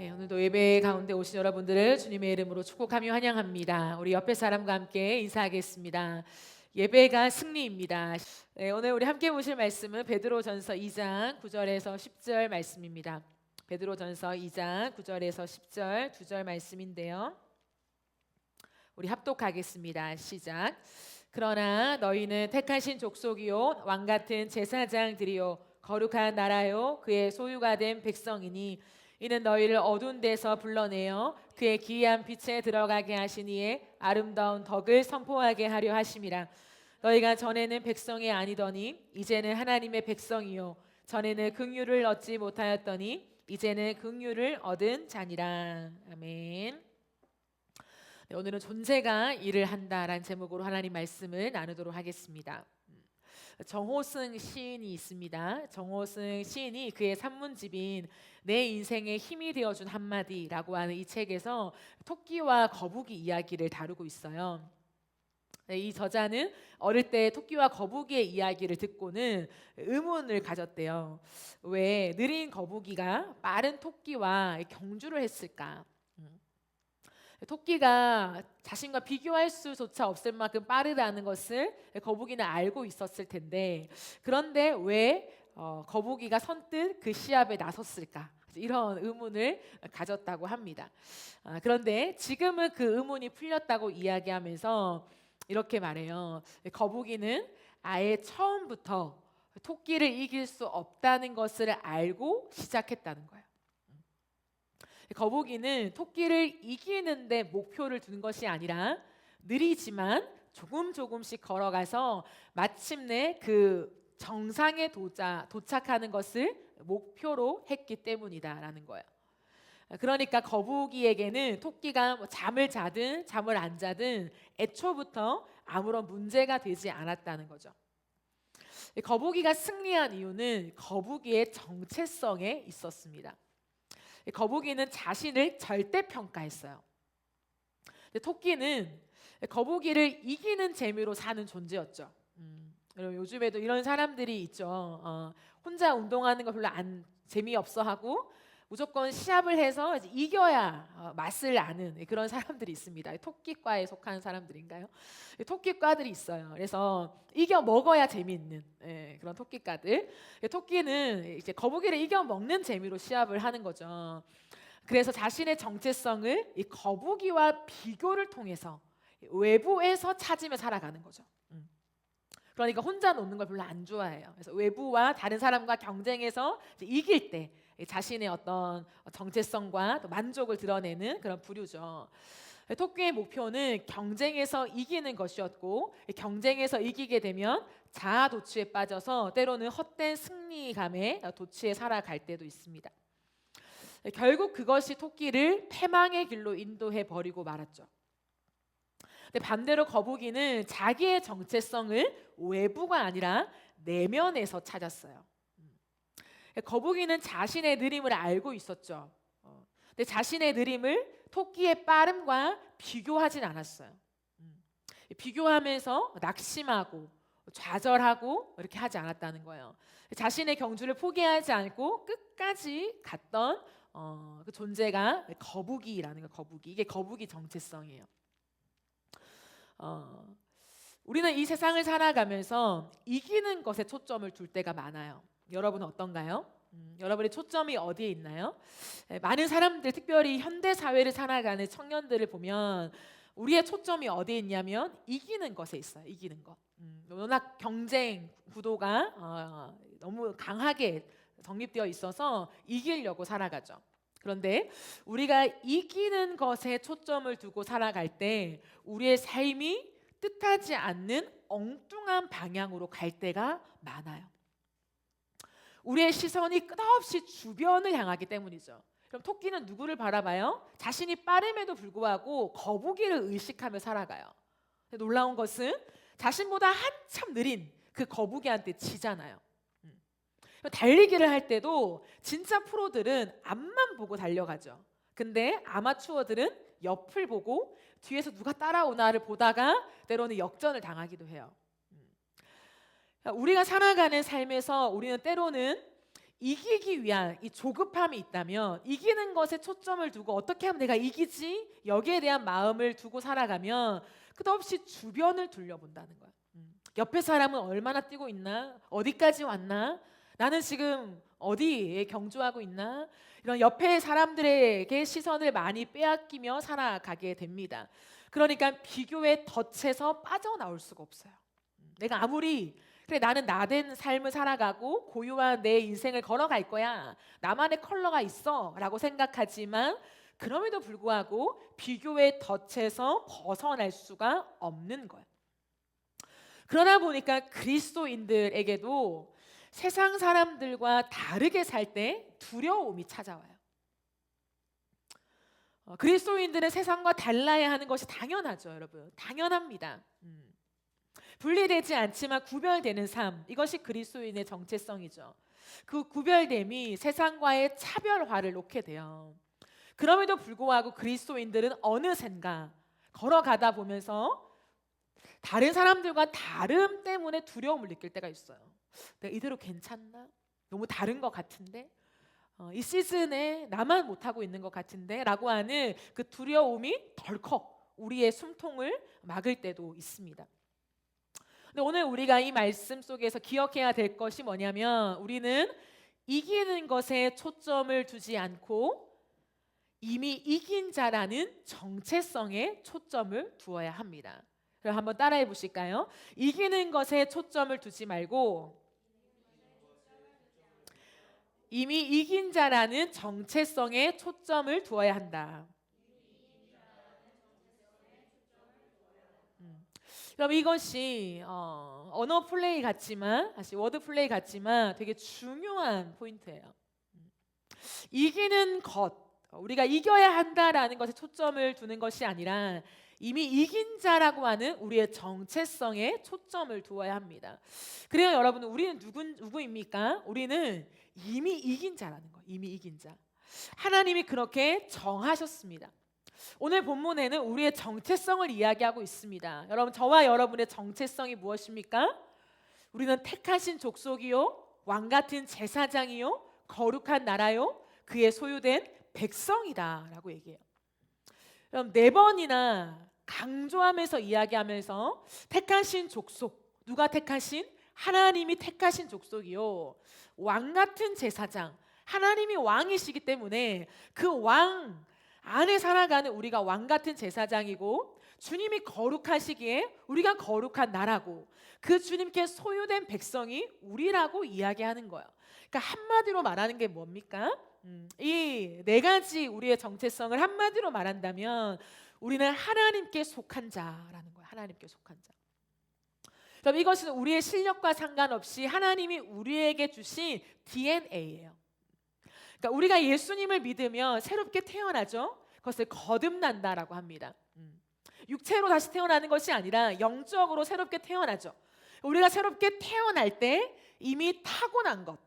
오늘도 예배 가운데 오신 여러분들을 주님의 이름으로 축복하며 환영합니다. 우리 옆에 사람과 함께 인사하겠습니다. 예배가 승리입니다. 오늘 우리 함께 보실 말씀은 베드로전서 2장 9절에서 10절 말씀입니다. 베드로전서 2장 9절에서 10절 2절 말씀인데요. 우리 합독하겠습니다. 시작. 그러나 너희는 택하신 족속이요 왕 같은 제사장들이요 거룩한 나라요 그의 소유가 된 백성이니 이는 너희를 어두운 데서 불러내어 그의 기이한 빛에 들어가게 하시니에 아름다운 덕을 선포하게 하려 하심이라. 너희가 전에는 백성이 아니더니 이제는 하나님의 백성이요 전에는 긍휼을 얻지 못하였더니 이제는 긍휼을 얻은 자니라. 아멘. 오늘은 존재가 일을 한다라는 제목으로 하나님 말씀을 나누도록 하겠습니다. 정호승 시인이 있습니다. 정호승 시인이 그의 산문집인 내 인생의 힘이 되어준 한마디라고 하는 이 책에서 토끼와 거북이 이야기를 다루고 있어요. 이 저자는 어릴 때 토끼와 거북이의 이야기를 듣고는 의문을 가졌대요. 왜 느린 거북이가 빠른 토끼와 경주를 했을까? 토끼가 자신과 비교할 수조차 없을 만큼 빠르다는 것을 거북이는 알고 있었을 텐데, 그런데 왜 거북이가 선뜻 그 시합에 나섰을까? 이런 의문을 가졌다고 합니다. 그런데 지금은 그 의문이 풀렸다고 이야기하면서 이렇게 말해요. 거북이는 아예 처음부터 토끼를 이길 수 없다는 것을 알고 시작했다는 거예요. 거북이는 토끼를 이기는데 목표를 두는 것이 아니라 느리지만 조금씩 걸어가서 마침내 그 정상에 도착하는 것을 목표로 했기 때문이다라는 거예요. 그러니까 거북이에게는 토끼가 잠을 자든 잠을 안 자든 애초부터 아무런 문제가 되지 않았다는 거죠. 거북이가 승리한 이유는 거북이의 정체성에 있었습니다. 거북이는 자신을 절대평가했어요. 토끼는 거북이를 이기는 재미로 사는 존재였죠. 여러분 요즘에도 이런 사람들이 있죠. 혼자 운동하는 거 별로 재미없어 하고 무조건 시합을 해서 이겨야 맛을 아는 그런 사람들이 있습니다. 토끼과에 속한 사람들인가요? 토끼과들이 있어요. 그래서 이겨 먹어야 재미있는 그런 토끼과들. 토끼는 이제 거북이를 이겨 먹는 재미로 시합을 하는 거죠. 그래서 자신의 정체성을 이 거북이와 비교를 통해서 외부에서 찾으며 살아가는 거죠. 그러니까 혼자 노는 걸 별로 안 좋아해요. 그래서 외부와 다른 사람과 경쟁해서 이길 때 자신의 어떤 정체성과 또 만족을 드러내는 그런 부류죠. 토끼의 목표는 경쟁에서 이기는 것이었고, 경쟁에서 이기게 되면 자아 도취에 빠져서 때로는 헛된 승리감에 도취해 살아갈 때도 있습니다. 결국 그것이 토끼를 패망의 길로 인도해 버리고 말았죠. 근데 반대로 거북이는 자기의 정체성을 외부가 아니라 내면에서 찾았어요. 거북이는 자신의 느림을 알고 있었죠. 근데 자신의 느림을 토끼의 빠름과 비교하진 않았어요. 비교하면서 낙심하고 좌절하고 이렇게 하지 않았다는 거예요. 자신의 경주를 포기하지 않고 끝까지 갔던 그 존재가 거북이라는 거예요. 거북이. 이게 거북이 정체성이에요. 우리는 이 세상을 살아가면서 이기는 것에 초점을 둘 때가 많아요. 여러분은 어떤가요? 여러분의 초점이 어디에 있나요? 많은 사람들, 특별히 현대 사회를 살아가는 청년들을 보면 우리의 초점이 어디에 있냐면 이기는 것에 있어요. 이기는 것. 워낙 경쟁 구도가 너무 강하게 정립되어 있어서 이기려고 살아가죠. 그런데 우리가 이기는 것에 초점을 두고 살아갈 때 우리의 삶이 뜻하지 않는 엉뚱한 방향으로 갈 때가 많아요. 우리의 시선이 끝없이 주변을 향하기 때문이죠. 그럼 토끼는 누구를 바라봐요? 자신이 빠름에도 불구하고 거북이를 의식하며 살아가요. 놀라운 것은 자신보다 한참 느린 그 거북이한테 지잖아요. 달리기를 할 때도 진짜 프로들은 앞만 보고 달려가죠. 근데 아마추어들은 옆을 보고 뒤에서 누가 따라오나를 보다가 때로는 역전을 당하기도 해요. 우리가 살아가는 삶에서 우리는 때로는 이기기 위한 이 조급함이 있다면, 이기는 것에 초점을 두고 어떻게 하면 내가 이기지? 여기에 대한 마음을 두고 살아가면 끝없이 주변을 둘러본다는 거야. 옆에 사람은 얼마나 뛰고 있나? 어디까지 왔나? 나는 지금 어디에 경주하고 있나? 이런 옆에 사람들에게 시선을 많이 빼앗기며 살아가게 됩니다. 그러니까 비교의 덫에서 빠져나올 수가 없어요. 내가 아무리 그래 나는 나된 삶을 살아가고 고유한 내 인생을 걸어갈 거야, 나만의 컬러가 있어 라고 생각하지만 그럼에도 불구하고 비교의 덫에서 벗어날 수가 없는 거예요. 그러다 보니까 그리스도인들에게도 세상 사람들과 다르게 살 때 두려움이 찾아와요. 그리스도인들은 세상과 달라야 하는 것이 당연하죠, 여러분. 당연합니다. 분리되지 않지만 구별되는 삶, 이것이 그리스도인의 정체성이죠. 그 구별됨이 세상과의 차별화를 놓게 돼요. 그럼에도 불구하고 그리스도인들은 어느샌가 걸어가다 보면서 다른 사람들과 다름 때문에 두려움을 느낄 때가 있어요. 내가 이대로 괜찮나? 너무 다른 것 같은데? 이 시즌에 나만 못하고 있는 것 같은데? 라고 하는 그 두려움이 덜컥 우리의 숨통을 막을 때도 있습니다. 근데 오늘 우리가 이 말씀 속에서 기억해야 될 것이 뭐냐면, 우리는 이기는 것에 초점을 두지 않고 이미 이긴 자라는 정체성에 초점을 두어야 합니다. 그럼 한번 따라해 보실까요? 이기는 것에 초점을 두지 말고 이미 이긴 자라는 정체성에 초점을 두어야 한다. 그럼 이것이 언어 플레이 같지만, 사실 워드 플레이 같지만 되게 중요한 포인트예요. 이기는 것, 우리가 이겨야 한다라는 것에 초점을 두는 것이 아니라 이미 이긴 자라고 하는 우리의 정체성에 초점을 두어야 합니다. 그래요, 여러분, 우리는 누구입니까? 우리는 이미 이긴 자라는 거예요. 이미 이긴 자. 하나님이 그렇게 정하셨습니다. 오늘 본문에는 우리의 정체성을 이야기하고 있습니다. 여러분, 저와 여러분의 정체성이 무엇입니까? 우리는 택하신 족속이요, 왕같은 제사장이요, 거룩한 나라요, 그의 소유된 백성이다 라고 얘기해요. 그럼 4번이나 강조하면서 이야기하면서 택하신 족속, 누가 택하신? 하나님이 택하신 족속이요, 왕같은 제사장, 하나님이 왕이시기 때문에 그 왕 안에 살아가는 우리가 왕같은 제사장이고, 주님이 거룩하시기에 우리가 거룩한 나라고, 그 주님께 소유된 백성이 우리라고 이야기하는 거예요. 그러니까 한마디로 말하는 게 뭡니까? 이 4가지 우리의 정체성을 한마디로 말한다면 우리는 하나님께 속한 자라는 거예요. 하나님께 속한 자. 그럼 이것은 우리의 실력과 상관없이 하나님이 우리에게 주신 DNA예요. 그러니까 우리가 예수님을 믿으면 새롭게 태어나죠. 그것을 거듭난다라고 합니다. 육체로 다시 태어나는 것이 아니라 영적으로 새롭게 태어나죠. 우리가 새롭게 태어날 때 이미 타고난 것,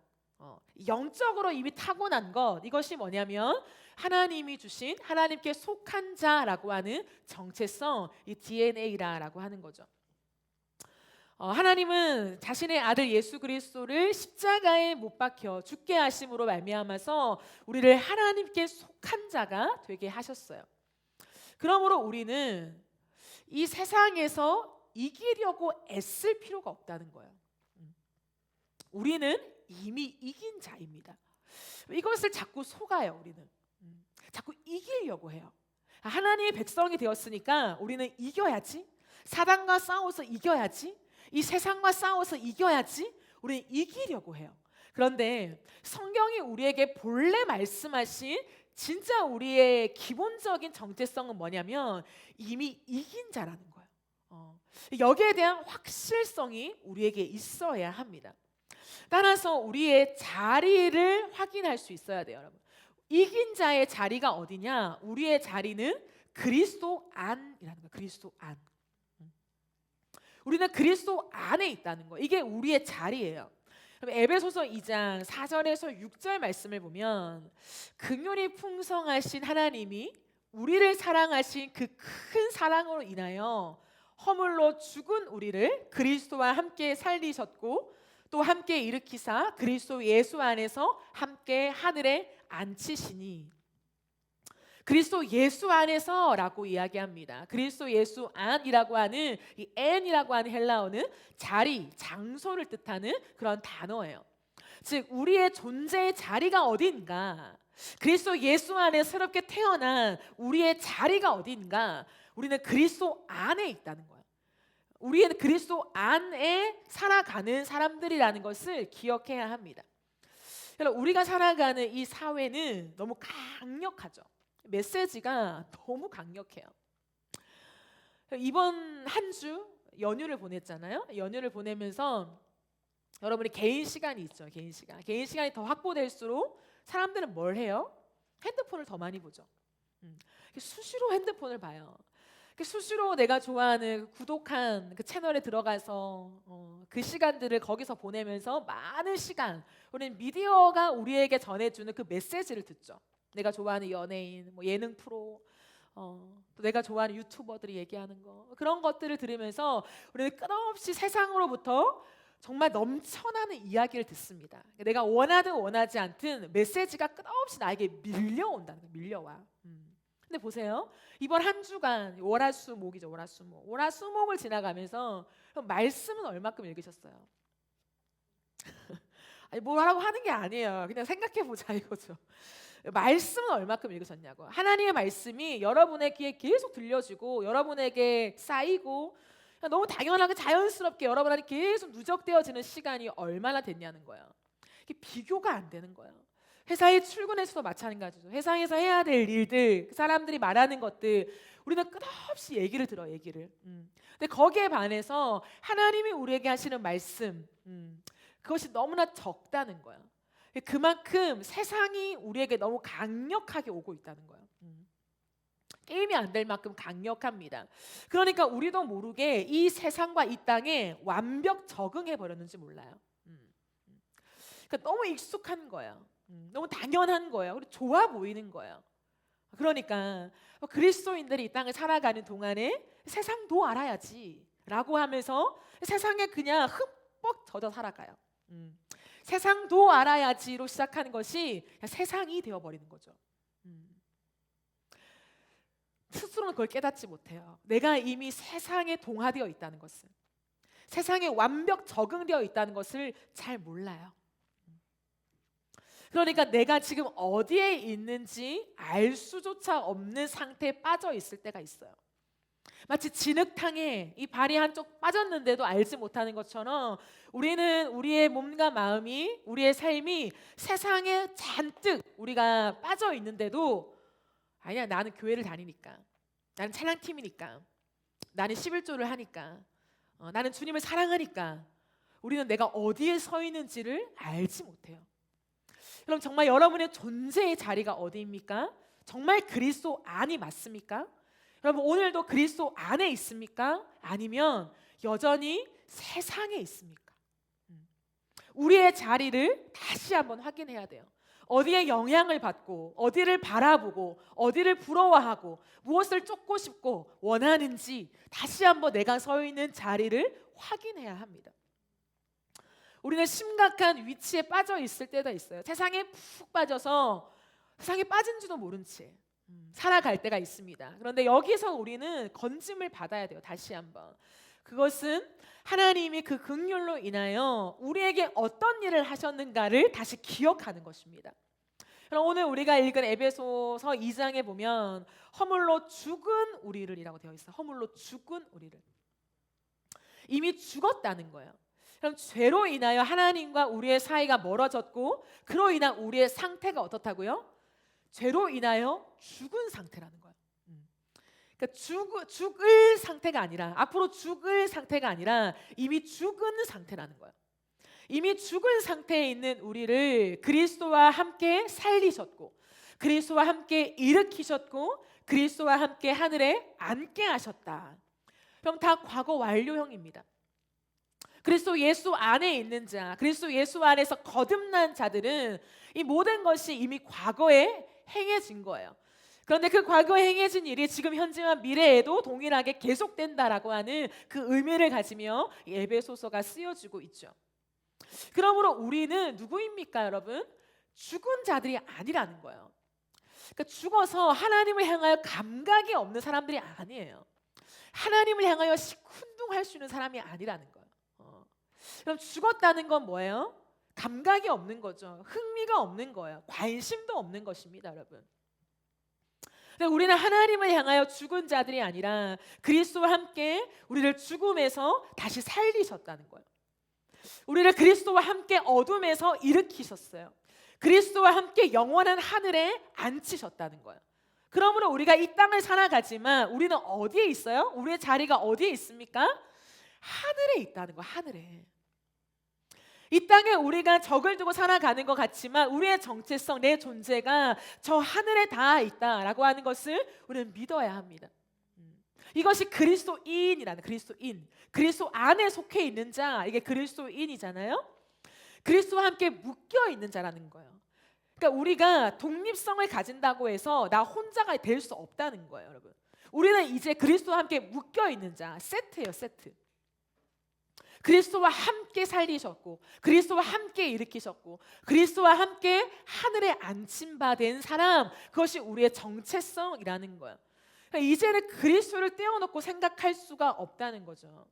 영적으로 이미 타고난 것, 이것이 뭐냐면 하나님이 주신 하나님께 속한 자라고 하는 정체성, 이 DNA라고 하는 거죠. 하나님은 자신의 아들 예수 그리스도를 십자가에 못 박혀 죽게 하심으로 말미암아서 우리를 하나님께 속한 자가 되게 하셨어요. 그러므로 우리는 이 세상에서 이기려고 애쓸 필요가 없다는 거예요. 우리는 이미 이긴 자입니다. 이것을 자꾸 속아요. 우리는 자꾸 이기려고 해요. 하나님의 백성이 되었으니까 우리는 이겨야지, 사단과 싸워서 이겨야지, 이 세상과 싸워서 이겨야지, 우리는 이기려고 해요. 그런데 성경이 우리에게 본래 말씀하신 진짜 우리의 기본적인 정체성은 뭐냐면 이미 이긴 자라는 거예요. 여기에 대한 확실성이 우리에게 있어야 합니다. 따라서 우리의 자리를 확인할 수 있어야 돼요, 여러분. 이긴 자의 자리가 어디냐? 우리의 자리는 그리스도 안이라는 거예요. 그리스도 안. 우리는 그리스도 안에 있다는 거예요. 이게 우리의 자리예요. 그럼 에베소서 2장 4절에서 6절 말씀을 보면 긍휼이 풍성하신 하나님이 우리를 사랑하신 그 큰 사랑으로 인하여 허물로 죽은 우리를 그리스도와 함께 살리셨고 또 함께 일으키사 그리스도 예수 안에서 함께 하늘에 앉히시니. 그리스도 예수 안에서라고 이야기합니다. 그리스도 예수 안이라고 하는 이 n이라고 하는 헬라어는 자리, 장소를 뜻하는 그런 단어예요. 즉 우리의 존재의 자리가 어딘가, 그리스도 예수 안에 새롭게 태어난 우리의 자리가 어딘가, 우리는 그리스도 안에 있다는 거예요. 우리는 그리스도 안에 살아가는 사람들이라는 것을 기억해야 합니다. 여러분, 우리가 살아가는 이 사회는 너무 강력하죠. 메시지가 너무 강력해요. 이번 한 주 연휴를 보냈잖아요. 연휴를 보내면서 여러분이 개인 시간이 있죠. 개인 시간이 더 확보될수록 사람들은 뭘 해요? 핸드폰을 더 많이 보죠. 수시로 핸드폰을 봐요. 수시로 내가 좋아하는 구독한 그 채널에 들어가서 그 시간들을 거기서 보내면서 많은 시간, 우리는 미디어가 우리에게 전해주는 그 메시지를 듣죠. 내가 좋아하는 연예인, 뭐 예능 프로, 또 내가 좋아하는 유튜버들이 얘기하는 거, 그런 것들을 들으면서 우리는 끝없이 세상으로부터 정말 넘쳐나는 이야기를 듣습니다. 내가 원하든 원하지 않든 메시지가 끝없이 나에게 밀려온다는 거예요. 밀려와. 근데 보세요. 이번 한 주간 월화수목이죠. 월화수목을 지나가면서 말씀은 얼마큼 읽으셨어요? 아니 뭐라고 하는 게 아니에요. 그냥 생각해 보자 이거죠. 말씀은 얼마큼 읽으셨냐고. 하나님의 말씀이 여러분의 귀에 계속 들려지고 여러분에게 쌓이고 너무 당연하게 자연스럽게 여러분 안에 계속 누적되어지는 시간이 얼마나 됐냐는 거예요. 이게 비교가 안 되는 거예요. 회사에 출근해서도 마찬가지죠. 회사에서 해야 될 일들, 그 사람들이 말하는 것들, 우리는 끝없이 얘기를 들어, 얘기를. 근데 거기에 반해서 하나님이 우리에게 하시는 말씀, 그것이 너무나 적다는 거예요. 그만큼 세상이 우리에게 너무 강력하게 오고 있다는 거예요. 게임이 안 될 만큼 강력합니다. 그러니까 우리도 모르게 이 세상과 이 땅에 완벽 적응해 버렸는지 몰라요. 그러니까 너무 익숙한 거예요. 너무 당연한 거예요. 그리고 좋아 보이는 거예요. 그러니까 그리스도인들이 이 땅을 살아가는 동안에 세상도 알아야지 라고 하면서 세상에 그냥 흠뻑 젖어 살아가요. 세상도 알아야지로 시작하는 것이 세상이 되어버리는 거죠. 스스로는 그걸 깨닫지 못해요. 내가 이미 세상에 동화되어 있다는 것을, 세상에 완벽 적응되어 있다는 것을 잘 몰라요. 그러니까 내가 지금 어디에 있는지 알 수조차 없는 상태에 빠져 있을 때가 있어요. 마치 진흙탕에 이 발이 한쪽 빠졌는데도 알지 못하는 것처럼 우리는 우리의 몸과 마음이, 우리의 삶이 세상에 잔뜩 우리가 빠져 있는데도 아니야, 나는 교회를 다니니까, 나는 찬양팀이니까, 나는 11조를 하니까, 나는 주님을 사랑하니까 우리는 내가 어디에 서 있는지를 알지 못해요. 그럼 정말 여러분의 존재의 자리가 어디입니까? 정말 그리스도 안이 맞습니까? 여러분 오늘도 그리스도 안에 있습니까? 아니면 여전히 세상에 있습니까? 우리의 자리를 다시 한번 확인해야 돼요. 어디에 영향을 받고, 어디를 바라보고, 어디를 부러워하고, 무엇을 쫓고 싶고 원하는지 다시 한번 내가 서 있는 자리를 확인해야 합니다. 우리는 심각한 위치에 빠져 있을 때가 있어요. 세상에 푹 빠져서 세상에 빠진지도 모른 채 살아갈 때가 있습니다. 그런데 여기서 우리는 건짐을 받아야 돼요. 다시 한번. 그것은 하나님이 그 긍휼로 인하여 우리에게 어떤 일을 하셨는가를 다시 기억하는 것입니다. 그럼 오늘 우리가 읽은 에베소서 2장에 보면 허물로 죽은 우리를이라고 되어 있어요. 허물로 죽은 우리를. 이미 죽었다는 거예요. 그럼 죄로 인하여 하나님과 우리의 사이가 멀어졌고 그로 인한 우리의 상태가 어떻다고요? 죄로 인하여 죽은 상태라는 거예요. 그러니까 죽을 상태가 아니라, 앞으로 죽을 상태가 아니라 이미 죽은 상태라는 거예요. 이미 죽은 상태에 있는 우리를 그리스도와 함께 살리셨고, 그리스도와 함께 일으키셨고, 그리스도와 함께 하늘에 앉게 하셨다. 그럼 다 과거 완료형입니다. 그리스도 예수 안에 있는 자, 그리스도 예수 안에서 거듭난 자들은 이 모든 것이 이미 과거에 행해진 거예요. 그런데 그 과거에 행해진 일이 지금 현재와 미래에도 동일하게 계속된다라고 하는 그 의미를 가지며 에베소서가 쓰여지고 있죠. 그러므로 우리는 누구입니까, 여러분? 죽은 자들이 아니라는 거예요. 그러니까 죽어서 하나님을 향하여 감각이 없는 사람들이 아니에요. 하나님을 향하여 시큰둥할 수 있는 사람이 아니라는 거예요. 그럼 죽었다는 건 뭐예요? 감각이 없는 거죠. 흥미가 없는 거예요. 관심도 없는 것입니다, 여러분. 근데 우리는 하나님을 향하여 죽은 자들이 아니라 그리스도와 함께 우리를 죽음에서 다시 살리셨다는 거예요. 우리를 그리스도와 함께 어둠에서 일으키셨어요. 그리스도와 함께 영원한 하늘에 앉히셨다는 거예요. 그러므로 우리가 이 땅을 살아가지만 우리는 어디에 있어요? 우리의 자리가 어디에 있습니까? 하늘에 있다는 거예요. 하늘에. 이 땅에 우리가 적을 두고 살아가는 것 같지만 우리의 정체성, 내 존재가 저 하늘에 닿아 있다라고 하는 것을 우리는 믿어야 합니다. 이것이 그리스도인이라는, 그리스도인, 그리스도 안에 속해 있는 자, 이게 그리스도인이잖아요. 그리스도와 함께 묶여 있는 자라는 거예요. 그러니까 우리가 독립성을 가진다고 해서 나 혼자가 될 수 없다는 거예요, 여러분. 우리는 이제 그리스도와 함께 묶여 있는 자, 세트예요, 세트. 그리스도와 함께 살리셨고, 그리스도와 함께 일으키셨고, 그리스도와 함께 하늘에 안침받은 사람, 그것이 우리의 정체성이라는 거예요. 그러니까 이제는 그리스도를 떼어놓고 생각할 수가 없다는 거죠.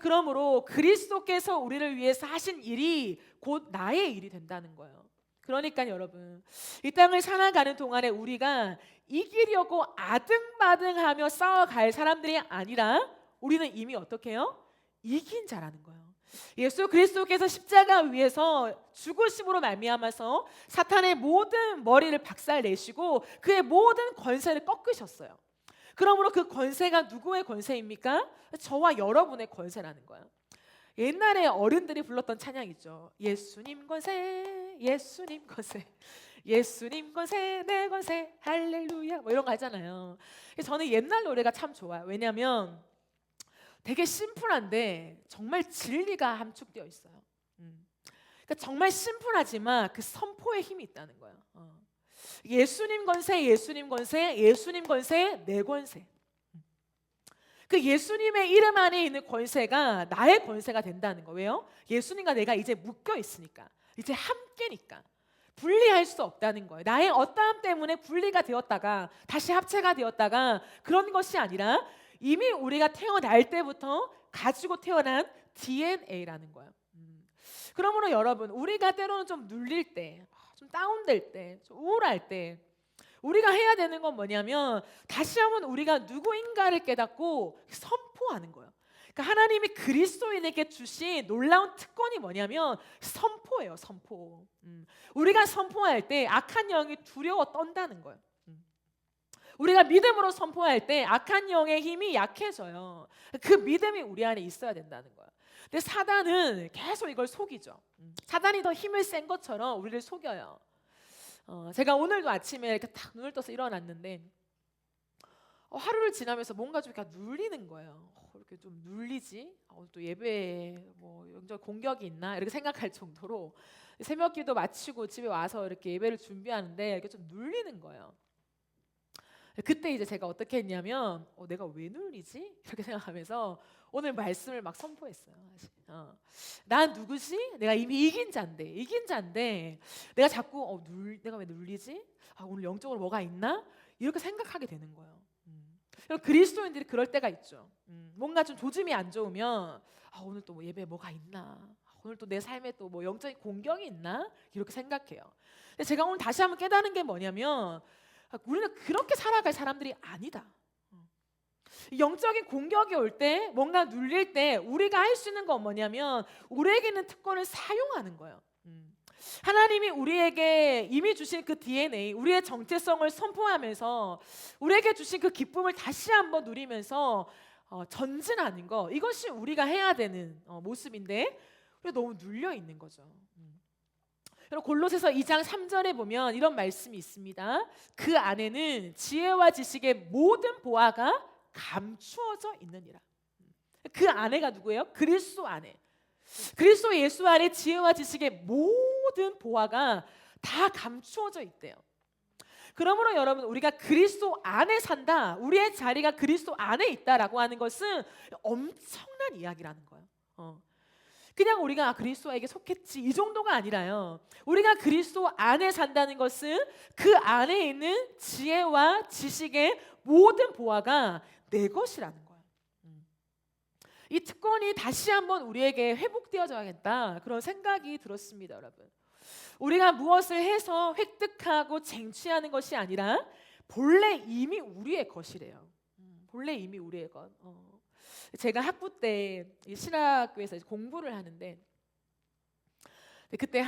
그러므로 그리스도께서 우리를 위해서 하신 일이 곧 나의 일이 된다는 거예요. 그러니까 여러분, 이 땅을 살아가는 동안에 우리가 이기려고 아등바등하며 싸워갈 사람들이 아니라 우리는 이미 어떻게 해요? 이긴 자라는 거예요. 예수 그리스도께서 십자가 위에서 죽으심으로 말미암아서 사탄의 모든 머리를 박살내시고 그의 모든 권세를 꺾으셨어요. 그러므로 그 권세가 누구의 권세입니까? 저와 여러분의 권세라는 거예요. 옛날에 어른들이 불렀던 찬양이죠. 예수님 권세, 예수님 권세, 예수님 권세, 내 권세, 할렐루야, 뭐 이런 거 하잖아요. 저는 옛날 노래가 참 좋아요. 왜냐하면 되게 심플한데 정말 진리가 함축되어 있어요. 그러니까 정말 심플하지만 그 선포의 힘이 있다는 거예요. 예수님 권세, 예수님 권세, 예수님 권세, 내 권세. 그 예수님의 이름 안에 있는 권세가 나의 권세가 된다는 거예요. 왜요? 예수님과 내가 이제 묶여 있으니까, 이제 함께니까 분리할 수 없다는 거예요. 나의 어떠함 때문에 분리가 되었다가 다시 합체가 되었다가 그런 것이 아니라 이미 우리가 태어날 때부터 가지고 태어난 DNA라는 거예요. 그러므로 여러분, 우리가 때로는 좀 눌릴 때, 좀 다운될 때, 좀 우울할 때 우리가 해야 되는 건 뭐냐면 다시 한번 우리가 누구인가를 깨닫고 선포하는 거예요. 그러니까 하나님이 그리스도인에게 주신 놀라운 특권이 뭐냐면 선포예요. 선포. 우리가 선포할 때 악한 영이 두려워 떤다는 거예요. 우리가 믿음으로 선포할 때 악한 영의 힘이 약해져요. 그 믿음이 우리 안에 있어야 된다는 거예요. 근데 사단은 계속 이걸 속이죠. 사단이 더 힘을 센 것처럼 우리를 속여요. 제가 오늘도 아침에 이렇게 딱 눈을 떠서 일어났는데 하루를 지나면서 뭔가 좀 이렇게 눌리는 거예요. 이렇게 좀 눌리지? 또 예배에 뭐 영적 공격이 있나? 이렇게 생각할 정도로 새벽기도 마치고 집에 와서 이렇게 예배를 준비하는데 이렇게 좀 눌리는 거예요. 그때 이제 제가 어떻게 했냐면 내가 왜 눌리지? 이렇게 생각하면서 오늘 말씀을 막 선포했어요. 난 누구지? 내가 이미 이긴 자인데 내가 자꾸 내가 왜 눌리지? 오늘 영적으로 뭐가 있나? 이렇게 생각하게 되는 거예요. 그리스도인들이 그럴 때가 있죠. 뭔가 좀 조짐이 안 좋으면 오늘 또 뭐 예배에 뭐가 있나? 오늘 또 내 삶에 또 뭐 영적인 공격이 있나? 이렇게 생각해요. 근데 제가 오늘 다시 한번 깨닫는 게 뭐냐면 우리는 그렇게 살아갈 사람들이 아니다. 영적인 공격이 올 때, 뭔가 눌릴 때 우리가 할 수 있는 건 뭐냐면 우리에게 있는 특권을 사용하는 거예요. 하나님이 우리에게 이미 주신 그 DNA, 우리의 정체성을 선포하면서 우리에게 주신 그 기쁨을 다시 한번 누리면서 전진하는 거, 이것이 우리가 해야 되는 모습인데 우리가 너무 눌려 있는 거죠. 여러분, 골로새서 2장 3절에 보면 이런 말씀이 있습니다. 그 안에는 지혜와 지식의 모든 보화가 감추어져 있느니라. 그 안에가 누구예요? 그리스도 안에. 그리스도 예수 안에 지혜와 지식의 모든 보화가 다 감추어져 있대요. 그러므로 여러분, 우리가 그리스도 안에 산다, 우리의 자리가 그리스도 안에 있다라고 하는 것은 엄청난 이야기라는 거예요. 그냥 우리가 그리스도에게 속했지 이 정도가 아니라요. 우리가 그리스도 안에 산다는 것은 그 안에 있는 지혜와 지식의 모든 보화가 내 것이라는 거예요. 이 특권이 다시 한번 우리에게 회복되어져야겠다 그런 생각이 들었습니다, 여러분. 우리가 무엇을 해서 획득하고 쟁취하는 것이 아니라 본래 이미 우리의 것이래요. 본래 이미 우리의 것. 제가 학부 때 신학교에서 공부를 하는데 그때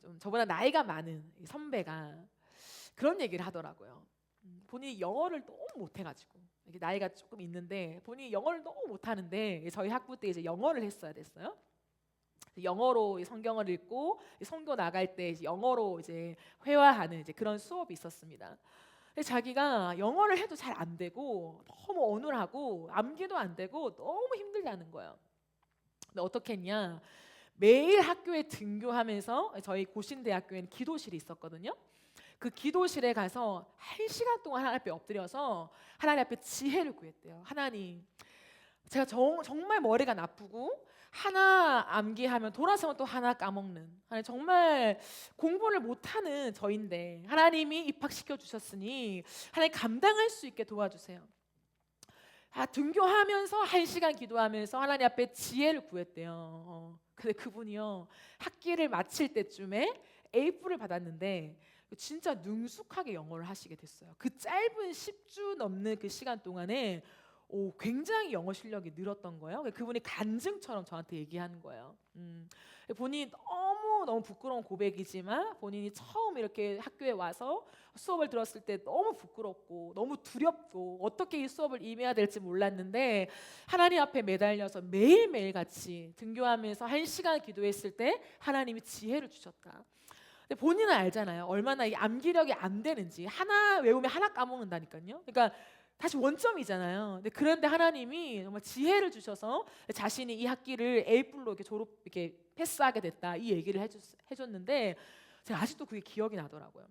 좀 저보다 나이가 많은 선배가 그런 얘기를 하더라고요. 본인이 영어를 너무 못해가지고 나이가 조금 있는데 본인이 영어를 너무 못하는데 저희 학부 때 이제 영어를 했어야 됐어요. 영어로 성경을 읽고 성교 나갈 때 이제 영어로 이제 회화하는 이제 그런 수업이 있었습니다. 근데 자기가 영어를 해도 잘 안 되고 너무 어눌하고 암기도 안 되고 너무 힘들다는 거예요. 근데 어떻게 했냐? 매일 학교에 등교하면서 저희 고신대학교에는 기도실이 있었거든요. 그 기도실에 가서 1시간 동안 하나님 앞에 엎드려서 하나님 앞에 지혜를 구했대요. 하나님, 제가 정말 머리가 나쁘고 하나 암기하면 돌아서면 또 하나 까먹는 정말 공부를 못하는 저인데 하나님이 입학시켜 주셨으니 하나님 감당할 수 있게 도와주세요. 등교하면서 1시간 기도하면서 하나님 앞에 지혜를 구했대요. 근데 그분이요 학기를 마칠 때쯤에 A뿔을 받았는데 진짜 능숙하게 영어를 하시게 됐어요. 그 짧은 10주 넘는 그 시간 동안에 굉장히 영어 실력이 늘었던 거예요. 그분이 간증처럼 저한테 얘기하는 거예요. 본인이 너무 부끄러운 고백이지만 본인이 처음 이렇게 학교에 와서 수업을 들었을 때 너무 부끄럽고 너무 두렵고 어떻게 이 수업을 임해야 될지 몰랐는데 하나님 앞에 매달려서 매일매일 같이 등교하면서 1시간 기도했을 때 하나님이 지혜를 주셨다. 근데 본인은 알잖아요. 얼마나 이 암기력이 안 되는지. 하나 외우면 하나 까먹는다니까요. 그러니까 다시 원점이잖아요. 근데 그런데 하나님이 정말 지혜를 주셔서 자신이 이 학기를 A뿔로 이렇게 패스하게 됐다 이 얘기를 해줬는데 제가 아직도 그게 기억이 나더라고요.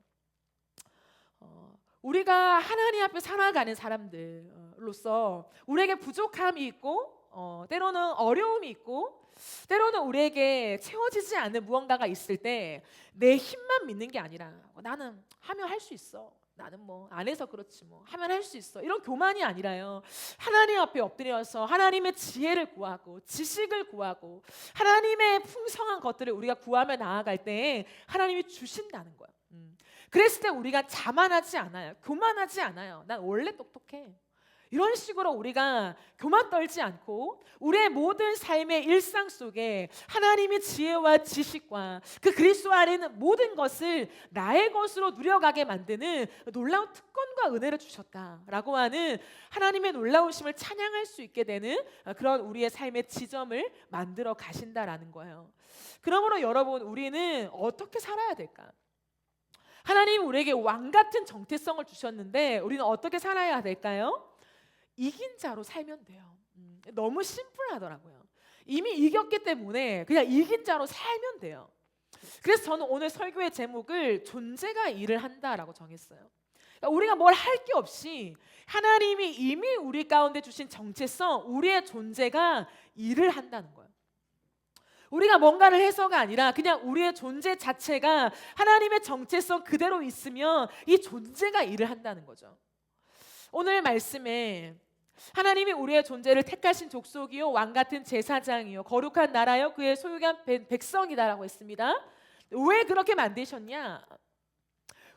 우리가 하나님 앞에 살아가는 사람들로서 우리에게 부족함이 있고 때로는 어려움이 있고 때로는 우리에게 채워지지 않는 무언가가 있을 때 내 힘만 믿는 게 아니라 나는 하면 할 수 있어. 나는 뭐 안 해서 그렇지 뭐 하면 할 수 있어. 이런 교만이 아니라요. 하나님 앞에 엎드려서 하나님의 지혜를 구하고 지식을 구하고 하나님의 풍성한 것들을 우리가 구하며 나아갈 때 하나님이 주신다는 거예요. 그랬을 때 우리가 자만하지 않아요. 교만하지 않아요. 난 원래 똑똑해. 이런 식으로 우리가 교만 떨지 않고 우리의 모든 삶의 일상 속에 하나님의 지혜와 지식과 그 그리스도 안에 있는 모든 것을 나의 것으로 누려가게 만드는 놀라운 특권과 은혜를 주셨다라고 하는 하나님의 놀라우심을 찬양할 수 있게 되는 그런 우리의 삶의 지점을 만들어 가신다라는 거예요. 그러므로 여러분 우리는 어떻게 살아야 될까? 하나님 우리에게 왕 같은 정체성을 주셨는데 우리는 어떻게 살아야 될까요? 이긴 자로 살면 돼요. 너무 심플하더라고요. 이미 이겼기 때문에 그냥 이긴 자로 살면 돼요. 그래서 저는 오늘 설교의 제목을 존재가 일을 한다라고 정했어요. 그러니까 우리가 뭘 할 게 없이 하나님이 이미 우리 가운데 주신 정체성, 우리의 존재가 일을 한다는 거예요. 우리가 뭔가를 해서가 아니라 그냥 우리의 존재 자체가 하나님의 정체성 그대로 있으면 이 존재가 일을 한다는 거죠. 오늘 말씀에 하나님이 우리의 존재를 택하신 족속이요 왕같은 제사장이요 거룩한 나라요 그의 소유한 백성이다라고 했습니다. 왜 그렇게 만드셨냐?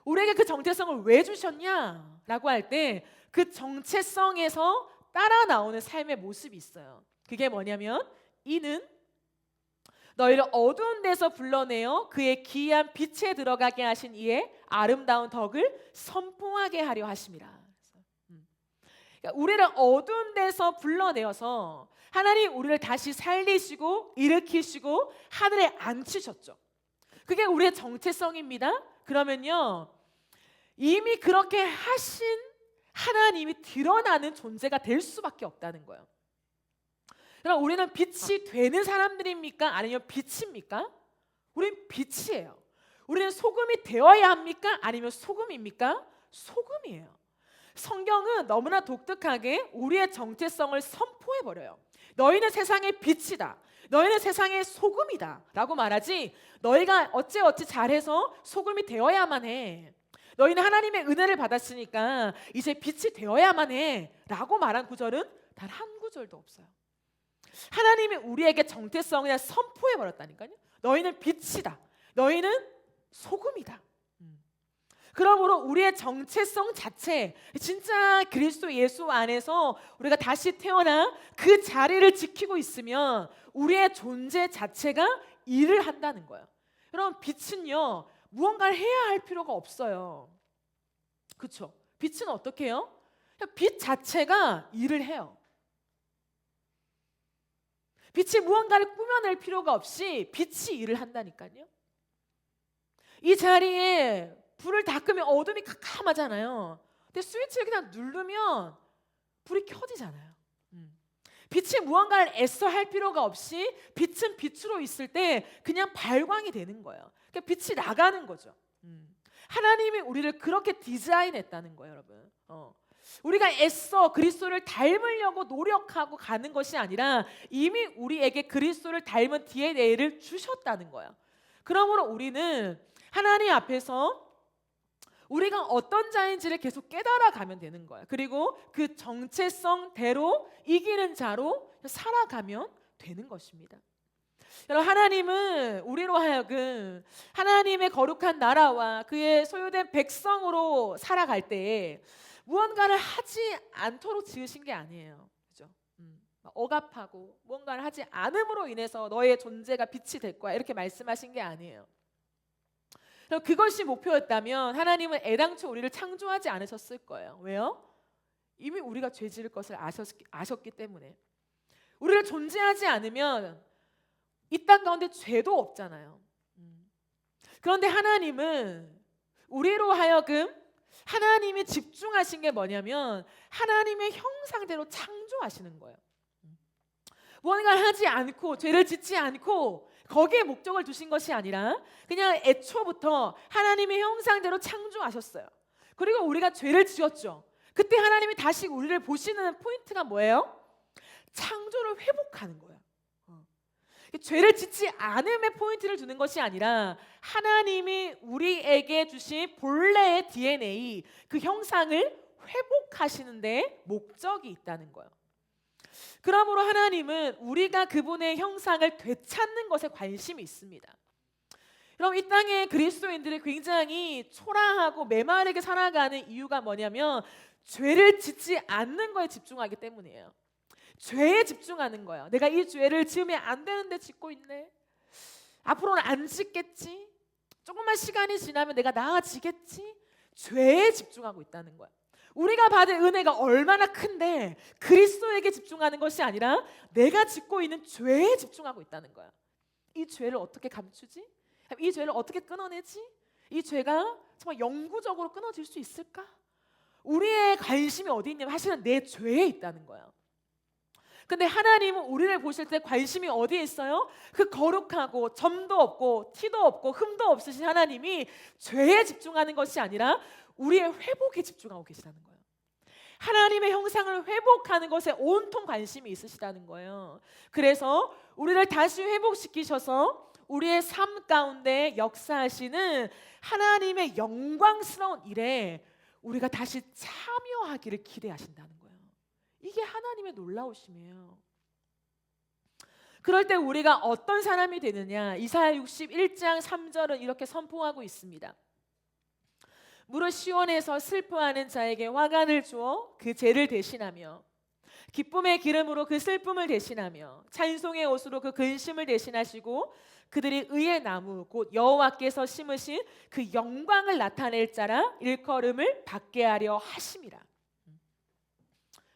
우리에게 그 정체성을 왜 주셨냐? 라고 할 때 그 정체성에서 따라 나오는 삶의 모습이 있어요. 그게 뭐냐면 이는 너희를 어두운 데서 불러내어 그의 기이한 빛에 들어가게 하신 이의 아름다운 덕을 선포하게 하려 하심이라. 그러니까 우리를 어두운 데서 불러내어서 하나님 우리를 다시 살리시고 일으키시고 하늘에 앉히셨죠. 그게 우리의 정체성입니다. 그러면요 이미 그렇게 하신 하나님이 드러나는 존재가 될 수밖에 없다는 거예요. 그럼 우리는 빛이 되는 사람들입니까? 아니면 빛입니까? 우리는 빛이에요. 우리는 소금이 되어야 합니까? 아니면 소금입니까? 소금이에요. 성경은 너무나 독특하게 우리의 정체성을 선포해버려요. 너희는 세상의 빛이다. 너희는 세상의 소금이다 라고 말하지, 너희가 어찌어찌 잘해서 소금이 되어야만 해, 너희는 하나님의 은혜를 받았으니까 이제 빛이 되어야만 해 라고 말한 구절은 단 한 구절도 없어요. 하나님이 우리에게 정체성을 그냥 선포해 버렸다니까요. 너희는 빛이다, 너희는 소금이다. 그러므로 우리의 정체성 자체, 진짜 그리스도 예수 안에서 우리가 다시 태어나 그 자리를 지키고 있으면 우리의 존재 자체가 일을 한다는 거예요. 여러분, 빛은요 무언가를 해야 할 필요가 없어요. 그렇죠? 빛은 어떻게 해요? 빛 자체가 일을 해요. 빛이 무언가를 꾸며낼 필요가 없이 빛이 일을 한다니까요. 이 자리에 불을 다 끄면 어둠이 캄캄하잖아요. 근데 스위치를 그냥 누르면 불이 켜지잖아요. 빛이 무언가를 애써 할 필요가 없이 빛은 빛으로 있을 때 그냥 발광이 되는 거예요. 그러니까 빛이 나가는 거죠. 하나님이 우리를 그렇게 디자인했다는 거예요, 여러분. 우리가 애써 그리스도를 닮으려고 노력하고 가는 것이 아니라 이미 우리에게 그리스도를 닮은 DNA를 주셨다는 거예요. 그러므로 우리는 하나님 앞에서 우리가 어떤 자인지를 계속 깨달아 가면 되는 거예요. 그리고 그 정체성대로 이기는 자로 살아가면 되는 것입니다. 여러분, 하나님은 우리로 하여금 하나님의 거룩한 나라와 그의 소유된 백성으로 살아갈 때 무언가를 하지 않도록 지으신 게 아니에요. 그죠? 억압하고 무언가를 하지 않음으로 인해서 너의 존재가 빛이 될 거야 이렇게 말씀하신 게 아니에요. 그것이 목표였다면 하나님은 애당초 우리를 창조하지 않으셨을 거예요. 왜요? 이미 우리가 죄 지을 것을 아셨기 때문에. 우리를 존재하지 않으면 이 땅 가운데 죄도 없잖아요. 그런데 하나님은 우리로 하여금 하나님이 집중하신 게 뭐냐면 하나님의 형상대로 창조하시는 거예요. 무언가를 하지 않고 죄를 짓지 않고 거기에 목적을 두신 것이 아니라 그냥 애초부터 하나님의 형상대로 창조하셨어요. 그리고 우리가 죄를 지었죠. 그때 하나님이 다시 우리를 보시는 포인트가 뭐예요? 창조를 회복하는 거예요. 죄를 짓지 않음에 포인트를 두는 것이 아니라 하나님이 우리에게 주신 본래의 DNA, 그 형상을 회복하시는 데 목적이 있다는 거예요. 그러므로 하나님은 우리가 그분의 형상을 되찾는 것에 관심이 있습니다. 여러분, 이 땅의 그리스도인들이 굉장히 초라하고 메마르게 살아가는 이유가 뭐냐면 죄를 짓지 않는 거에 집중하기 때문이에요. 죄에 집중하는 거예요. 내가 이 죄를 지으면 안 되는데 짓고 있네. 앞으로는 안 짓겠지. 조금만 시간이 지나면 내가 나아지겠지. 죄에 집중하고 있다는 거예요. 우리가 받은 은혜가 얼마나 큰데 그리스도에게 집중하는 것이 아니라 내가 짓고 있는 죄에 집중하고 있다는 거야. 이 죄를 어떻게 감추지? 이 죄를 어떻게 끊어내지? 이 죄가 정말 영구적으로 끊어질 수 있을까? 우리의 관심이 어디 있냐면 사실은 내 죄에 있다는 거예요. 근데 하나님은 우리를 보실 때 관심이 어디에 있어요? 그 거룩하고 점도 없고 티도 없고 흠도 없으신 하나님이 죄에 집중하는 것이 아니라 우리의 회복에 집중하고 계시다는 거예요. 하나님의 형상을 회복하는 것에 온통 관심이 있으시다는 거예요. 그래서 우리를 다시 회복시키셔서 우리의 삶 가운데 역사하시는 하나님의 영광스러운 일에 우리가 다시 참여하기를 기대하신다는 거예요. 이게 하나님의 놀라우심이에요. 그럴 때 우리가 어떤 사람이 되느냐? 이사야 61장 3절은 이렇게 선포하고 있습니다. 무릇 시온에서 슬퍼하는 자에게 화관을 주어 그 죄를 대신하며 기쁨의 기름으로 그 슬픔을 대신하며 찬송의 옷으로 그 근심을 대신하시고 그들이 의의 나무 곧 여호와께서 심으신 그 영광을 나타낼 자라 일컬음을 받게 하려 하심이라.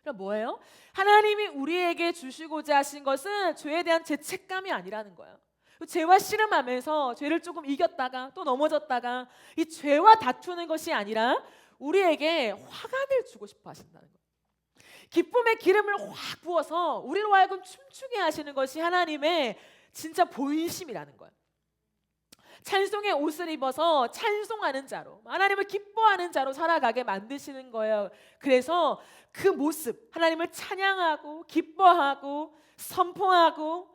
그럼 뭐예요? 하나님이 우리에게 주시고자 하신 것은 죄에 대한 죄책감이 아니라는 거예요. 죄와 씨름하면서 죄를 조금 이겼다가 또 넘어졌다가 이 죄와 다투는 것이 아니라 우리에게 화관을 주고 싶어 하신다는 거예요. 기쁨의 기름을 확 부어서 우리로 하여금 춤추게 하시는 것이 하나님의 진짜 본심이라는 거예요. 찬송의 옷을 입어서 찬송하는 자로, 하나님을 기뻐하는 자로 살아가게 만드시는 거예요. 그래서 그 모습, 하나님을 찬양하고 기뻐하고 선포하고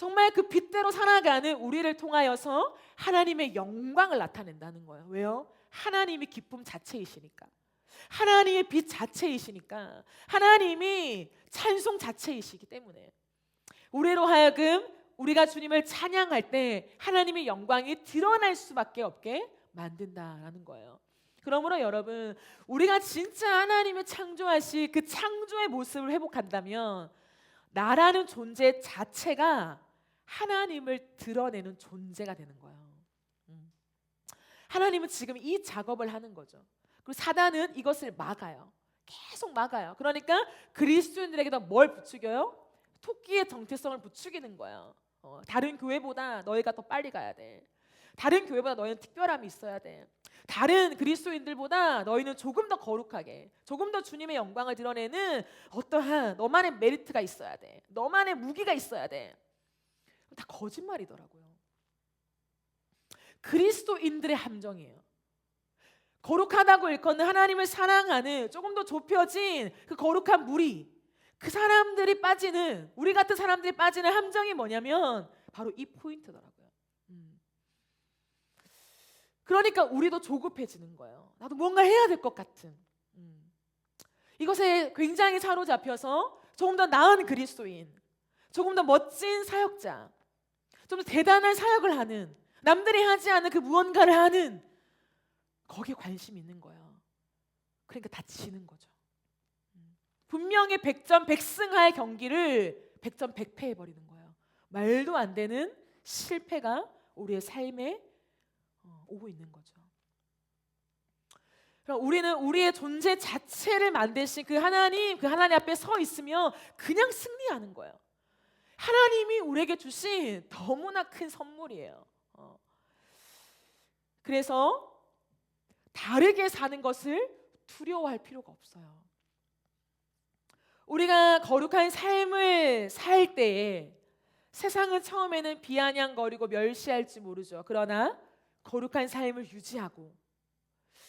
정말 그 빛대로 살아가는 우리를 통하여서 하나님의 영광을 나타낸다는 거예요. 왜요? 하나님이 기쁨 자체이시니까. 하나님의 빛 자체이시니까. 하나님이 찬송 자체이시기 때문에 우리로 하여금 우리가 주님을 찬양할 때 하나님의 영광이 드러날 수밖에 없게 만든다라는 거예요. 그러므로 여러분, 우리가 진짜 하나님의 창조하신 그 창조의 모습을 회복한다면 나라는 존재 자체가 하나님을 드러내는 존재가 되는 거예요. 하나님은 지금 이 작업을 하는 거죠. 그리고 사단은 이것을 막아요. 계속 막아요. 그러니까 그리스도인들에게도 뭘 부추겨요? 토끼의 정체성을 부추기는 거예요. 다른 교회보다 너희가 더 빨리 가야 돼. 다른 교회보다 너희는 특별함이 있어야 돼. 다른 그리스도인들보다 너희는 조금 더 거룩하게, 조금 더 주님의 영광을 드러내는 어떠한 너만의 메리트가 있어야 돼. 너만의 무기가 있어야 돼. 다 거짓말이더라고요. 그리스도인들의 함정이에요. 거룩하다고 일컫는 하나님을 사랑하는 조금 더 좁혀진 그 거룩한 무리, 그 사람들이 빠지는, 우리 같은 사람들이 빠지는 함정이 뭐냐면 바로 이 포인트더라고요. 그러니까 우리도 조급해지는 거예요. 나도 뭔가 해야 될 것 같은. 이것에 굉장히 사로잡혀서 조금 더 나은 그리스도인, 조금 더 멋진 사역자, 좀 더 대단한 사역을 하는, 남들이 하지 않은 그 무언가를 하는, 거기에 관심이 있는 거예요. 그러니까 다치는 거죠. 분명히 100점 100승할 경기를 100점 100패 해버리는 거예요. 말도 안 되는 실패가 우리의 삶에 오고 있는 거죠. 그럼 우리는 우리의 존재 자체를 만드신 그 하나님 앞에 서 있으면 그냥 승리하는 거예요. 하나님이 우리에게 주신 너무나 큰 선물이에요. 그래서 다르게 사는 것을 두려워할 필요가 없어요. 우리가 거룩한 삶을 살 때에 세상은 처음에는 비아냥거리고 멸시할지 모르죠. 그러나 거룩한 삶을 유지하고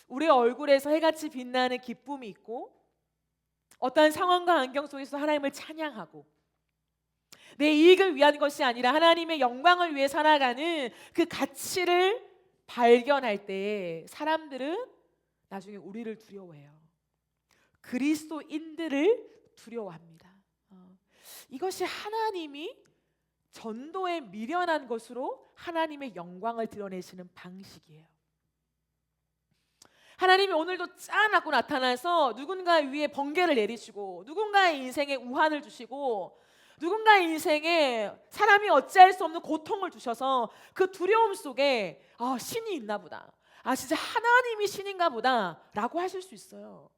우리의 얼굴에서 해같이 빛나는 기쁨이 있고 어떠한 상황과 환경 속에서 하나님을 찬양하고 내 이익을 위한 것이 아니라 하나님의 영광을 위해 살아가는 그 가치를 발견할 때 사람들은 나중에 우리를 두려워해요. 그리스도인들을 두려워합니다. 이것이 하나님이 전도에 미련한 것으로 하나님의 영광을 드러내시는 방식이에요. 하나님이 오늘도 짠하고 나타나서 누군가 위에 번개를 내리시고 누군가의 인생에 우환을 주시고 누군가의 인생에 사람이 어찌할 수 없는 고통을 주셔서 그 두려움 속에 신이 있나 보다, 진짜 하나님이 신인가 보다 라고 하실 수 있어요.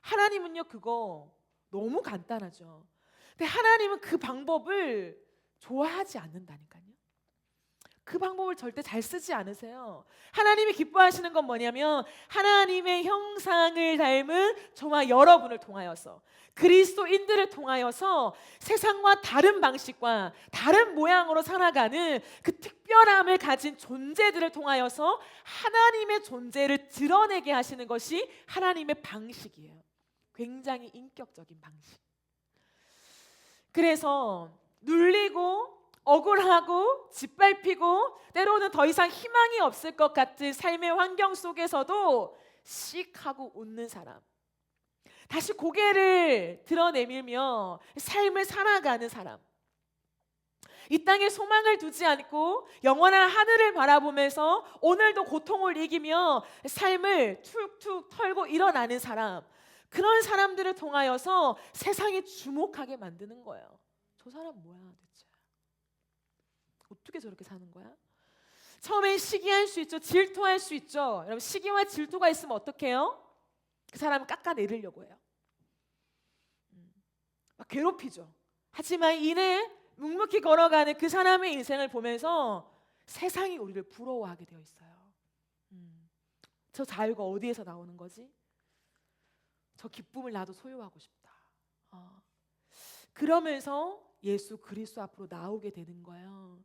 하나님은요 그거 너무 간단하죠. 근데 하나님은 그 방법을 좋아하지 않는다니까요. 그 방법을 절대 잘 쓰지 않으세요. 하나님이 기뻐하시는 건 뭐냐면 하나님의 형상을 닮은 저와 여러분을 통하여서 그리스도인들을 통하여서 세상과 다른 방식과 다른 모양으로 살아가는 그 특별함을 가진 존재들을 통하여서 하나님의 존재를 드러내게 하시는 것이 하나님의 방식이에요. 굉장히 인격적인 방식. 그래서 눌리고 억울하고 짓밟히고 때로는 더 이상 희망이 없을 것 같은 삶의 환경 속에서도 씩 하고 웃는 사람, 다시 고개를 드러내밀며 삶을 살아가는 사람, 이 땅에 소망을 두지 않고 영원한 하늘을 바라보면서 오늘도 고통을 이기며 삶을 툭툭 털고 일어나는 사람, 그런 사람들을 통하여서 세상이 주목하게 만드는 거예요. 저 사람 뭐야 대체? 어떻게 저렇게 사는 거야? 처음엔 시기할 수 있죠. 질투할 수 있죠. 여러분, 시기와 질투가 있으면 어떻게 해요? 그 사람을 깎아내리려고 해요. 막 괴롭히죠. 하지만 이내 묵묵히 걸어가는 그 사람의 인생을 보면서 세상이 우리를 부러워하게 되어 있어요. 저 자유가 어디에서 나오는 거지? 저 기쁨을 나도 소유하고 싶다. 그러면서 예수 그리스도 앞으로 나오게 되는 거예요.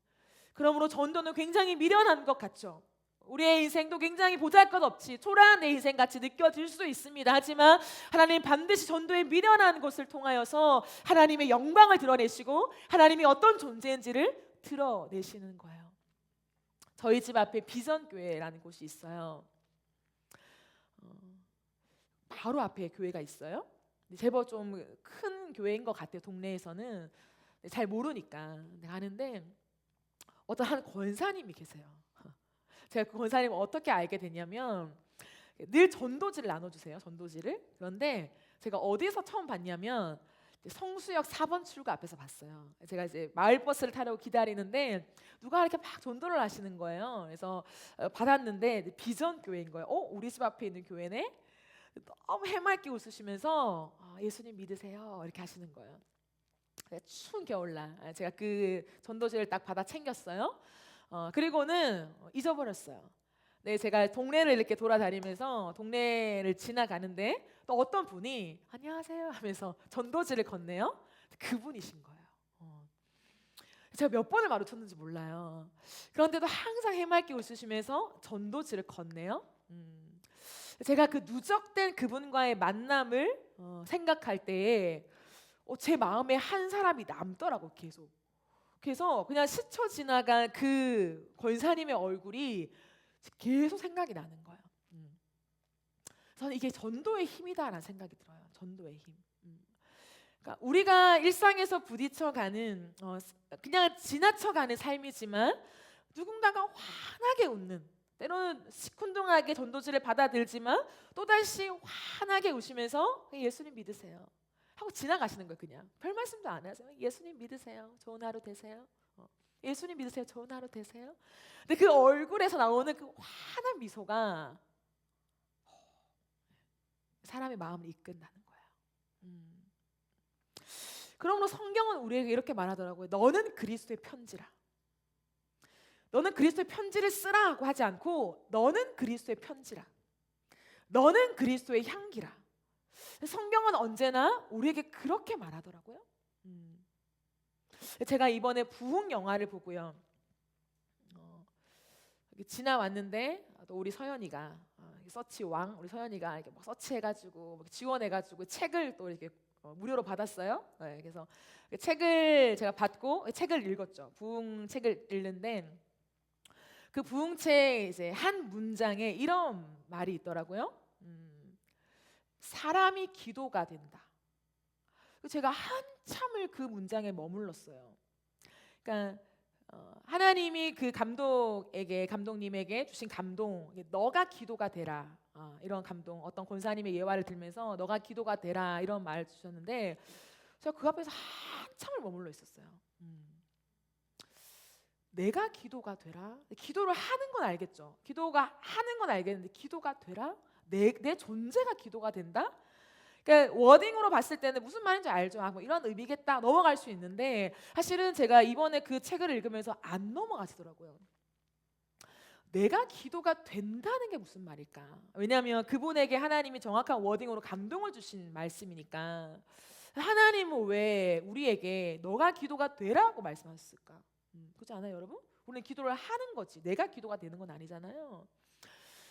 그러므로 전도는 굉장히 미련한 것 같죠. 우리의 인생도 굉장히 보잘것없이 초라한 내 인생같이 느껴질 수 있습니다. 하지만 하나님 반드시 전도의 미련한 것을 통하여서 하나님의 영광을 드러내시고 하나님이 어떤 존재인지를 드러내시는 거예요. 저희 집 앞에 비전교회라는 곳이 있어요. 바로 앞에 교회가 있어요. 제법 좀 큰 교회인 것 같아요. 동네에서는 잘 모르니까 가는데 어떤 한 권사님이 계세요. 제가 그 권사님을 어떻게 알게 됐냐면 늘 전도지를 나눠주세요. 전도지를. 그런데 제가 어디서 처음 봤냐면 성수역 4번 출구 앞에서 봤어요. 제가 이제 마을버스를 타려고 기다리는데 누가 이렇게 막 전도를 하시는 거예요. 그래서 받았는데 비전 교회인 거예요. 우리 집 앞에 있는 교회네. 너무 해맑게 웃으시면서 예수님 믿으세요 이렇게 하시는 거예요. 추운 겨울날 제가 그 전도지를 딱 받아 챙겼어요. 그리고는 잊어버렸어요. 네, 제가 동네를 이렇게 돌아다니면서 동네를 지나가는데 또 어떤 분이 안녕하세요 하면서 전도지를 건네요. 그분이신 거예요. 제가 몇 번을 마주쳤는지 몰라요. 그런데도 항상 해맑게 웃으시면서 전도지를 건네요. 제가 그 누적된 그분과의 만남을 생각할 때에 제 마음에 한 사람이 남더라고 계속. 그래서 그냥 스쳐 지나간 그 권사님의 얼굴이 계속 생각이 나는 거예요. 저는 이게 전도의 힘이다라는 생각이 들어요. 전도의 힘. 그러니까 우리가 일상에서 부딪혀가는 그냥 지나쳐가는 삶이지만 누군가가 환하게 웃는 때로는 시큰둥하게 전도지를 받아들지만 또다시 환하게 웃으면서 예수님 믿으세요 하고 지나가시는 거예요. 그냥 별 말씀도 안 하세요. 예수님 믿으세요. 좋은 하루 되세요. 예수님 믿으세요. 좋은 하루 되세요. 근데 그 얼굴에서 나오는 그 환한 미소가 사람의 마음을 이끈다는 거예요. 그러므로 성경은 우리에게 이렇게 말하더라고요. 너는 그리스도의 편지라. 너는 그리스도의 편지를 쓰라 하고 하지 않고 너는 그리스도의 편지라. 너는 그리스도의 향기라. 성경은 언제나 우리에게 그렇게 말하더라고요. 제가 이번에 부흥 영화를 보고요. 지나왔는데 또 우리 서연이가 서치 왕 우리 서연이가 이렇게 막 서치해가지고 지원해가지고 책을 또 이렇게 무료로 받았어요. 네, 그래서 책을 제가 받고 책을 읽었죠. 부흥 책을 읽는데 그 부흥책 이제 한 문장에 이런 말이 있더라고요. 사람이 기도가 된다. 제가 한참을 그 문장에 머물렀어요. 그러니까 하나님이 그 감독님에게 주신 감동, 너가 기도가 되라. 이런 감동, 어떤 권사님의 예화를 들면서 너가 기도가 되라 이런 말을 주셨는데 제가 그 앞에서 한참을 머물러 있었어요. 내가 기도가 되라. 기도를 하는 건 알겠죠. 기도가 하는 건 알겠는데 기도가 되라? 내 존재가 기도가 된다? 그러니까 워딩으로 봤을 때는 무슨 말인지 알죠. 뭐 이런 의미겠다 넘어갈 수 있는데 사실은 제가 이번에 그 책을 읽으면서 안 넘어가시더라고요. 내가 기도가 된다는 게 무슨 말일까? 왜냐하면 그분에게 하나님이 정확한 워딩으로 감동을 주신 말씀이니까 하나님은 왜 우리에게 너가 기도가 되라고 말씀하셨을까? 그렇지 않아요, 여러분? 우리는 기도를 하는 거지 내가 기도가 되는 건 아니잖아요.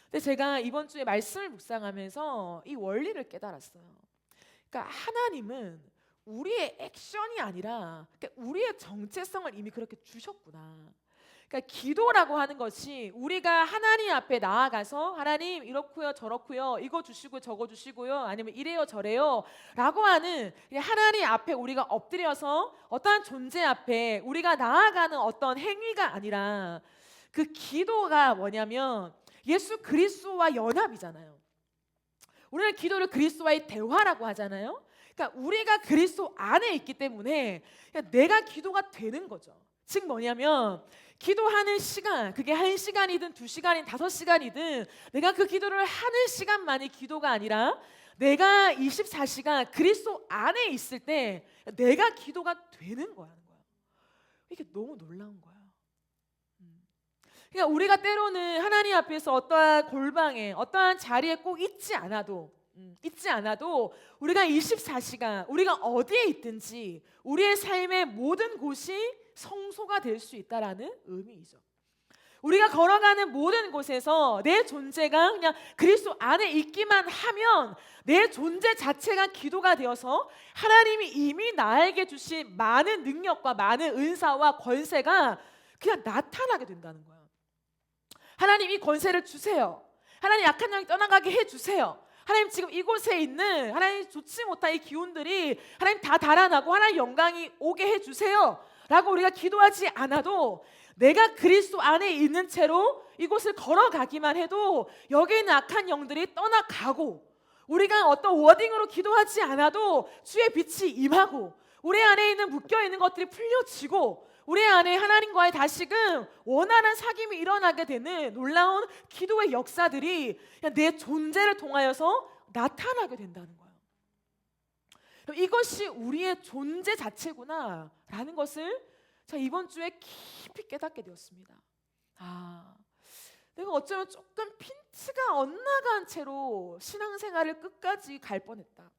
근데 제가 이번 주에 말씀을 묵상하면서 이 원리를 깨달았어요. 그러니까 하나님은 우리의 액션이 아니라 그러니까 우리의 정체성을 이미 그렇게 주셨구나. 그러니까 기도라고 하는 것이 우리가 하나님 앞에 나아가서 하나님 이렇고요 저렇고요 이거 주시고 저거 주시고요 아니면 이래요 저래요 라고 하는 하나님 앞에 우리가 엎드려서 어떠한 존재 앞에 우리가 나아가는 어떤 행위가 아니라 그 기도가 뭐냐면 예수 그리스도와 연합이잖아요. 우리는 기도를 그리스도와의 대화라고 하잖아요. 그러니까 우리가 그리스도 안에 있기 때문에 내가 기도가 되는 거죠. 즉 뭐냐면 기도하는 시간, 그게 1시간이든 2시간이든 5시간이든 내가 그 기도를 하는 시간만이 기도가 아니라 내가 24시간 그리스도 안에 있을 때 내가 기도가 되는 거야. 이게 너무 놀라운 거야. 그러니까 우리가 때로는 하나님 앞에서 어떠한 골방에 어떠한 자리에 꼭 있지 않아도 우리가 24시간 우리가 어디에 있든지 우리의 삶의 모든 곳이 성소가 될 수 있다라는 의미이죠. 우리가 걸어가는 모든 곳에서 내 존재가 그냥 그리스도 안에 있기만 하면 내 존재 자체가 기도가 되어서 하나님이 이미 나에게 주신 많은 능력과 많은 은사와 권세가 그냥 나타나게 된다는 거예요. 하나님 이 권세를 주세요. 하나님 약한 영이 떠나가게 해주세요. 하나님 지금 이곳에 있는 하나님 좋지 못한 이 기운들이 하나님 다 달아나고 하나님 영광이 오게 해주세요 라고 우리가 기도하지 않아도 내가 그리스도 안에 있는 채로 이곳을 걸어가기만 해도 여기 있는 악한 영들이 떠나가고, 우리가 어떤 워딩으로 기도하지 않아도 주의 빛이 임하고 우리 안에 있는 묶여있는 것들이 풀려지고 우리 안에 하나님과의 다시금 원활한 사귐이 일어나게 되는 놀라운 기도의 역사들이 내 존재를 통하여서 나타나게 된다는 거예요. 이것이 우리의 존재 자체구나 라는 것을 자 이번 주에 깊이 깨닫게 되었습니다. 내가 어쩌면 조금 핀트가 엇나간 채로 신앙생활을 끝까지 갈 뻔했다.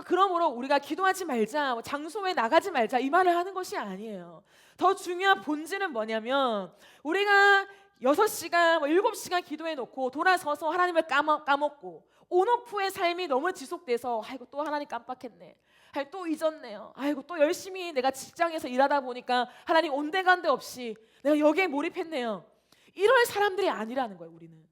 그러므로 우리가 기도하지 말자, 장소에 나가지 말자 이 말을 하는 것이 아니에요. 더 중요한 본질은 뭐냐면 우리가 6시간, 7시간 기도해 놓고 돌아서서 하나님을 까먹고 온오프의 삶이 너무 지속돼서 아이고 또 하나님 깜빡했네, 아이고 또 잊었네요, 아이고 또 열심히 내가 직장에서 일하다 보니까 하나님 온데간데 없이 내가 여기에 몰입했네요. 이럴 사람들이 아니라는 거예요. 우리는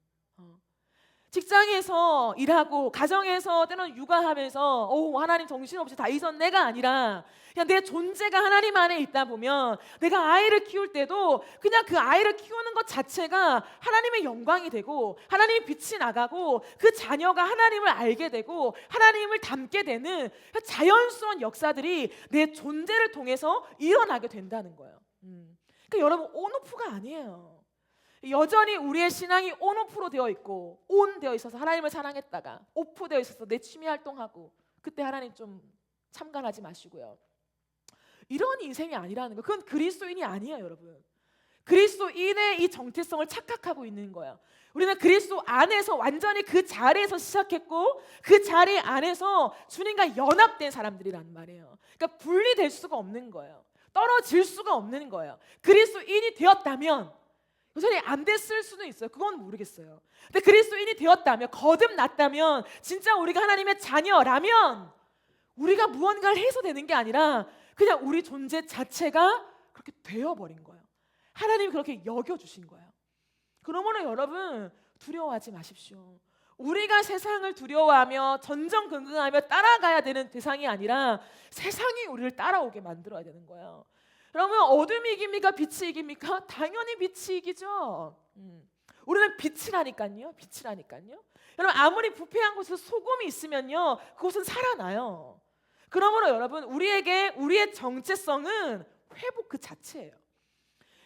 직장에서 일하고 가정에서 때로는 육아하면서 하나님 정신없이 다 잊었네가 아니라 그냥 내 존재가 하나님 안에 있다 보면 내가 아이를 키울 때도 그냥 그 아이를 키우는 것 자체가 하나님의 영광이 되고 하나님의 빛이 나가고 그 자녀가 하나님을 알게 되고 하나님을 닮게 되는 자연스러운 역사들이 내 존재를 통해서 일어나게 된다는 거예요. 그러니까 여러분 온오프가 아니에요. 여전히 우리의 신앙이 온오프로 되어 있고 온 되어 있어서 하나님을 사랑했다가 오프 되어 있어서 내 취미 활동하고 그때 하나님 좀 참관하지 마시고요. 이런 인생이 아니라는 거예요. 그건 그리스도인이 아니에요. 여러분, 그리스도인의 이 정체성을 착각하고 있는 거예요. 우리는 그리스도 안에서 완전히 그 자리에서 시작했고 그 자리 안에서 주님과 연합된 사람들이란 말이에요. 그러니까 분리될 수가 없는 거예요. 떨어질 수가 없는 거예요. 그리스도인이 되었다면 여전히 안 됐을 수는 있어요. 그건 모르겠어요. 근데 그리스도인이 되었다면, 거듭났다면, 진짜 우리가 하나님의 자녀라면 우리가 무언가를 해서 되는 게 아니라 그냥 우리 존재 자체가 그렇게 되어버린 거예요. 하나님이 그렇게 여겨주신 거예요. 그러므로 여러분 두려워하지 마십시오. 우리가 세상을 두려워하며 전전긍긍하며 따라가야 되는 대상이 아니라 세상이 우리를 따라오게 만들어야 되는 거예요. 그러면 어둠이 이깁니까? 빛이 이깁니까? 당연히 빛이 이기죠. 우리는 빛이라니까요. 빛이라니까요. 여러분 아무리 부패한 곳에서 소금이 있으면요 그곳은 살아나요. 그러므로 여러분 우리에게 우리의 정체성은 회복 그 자체예요.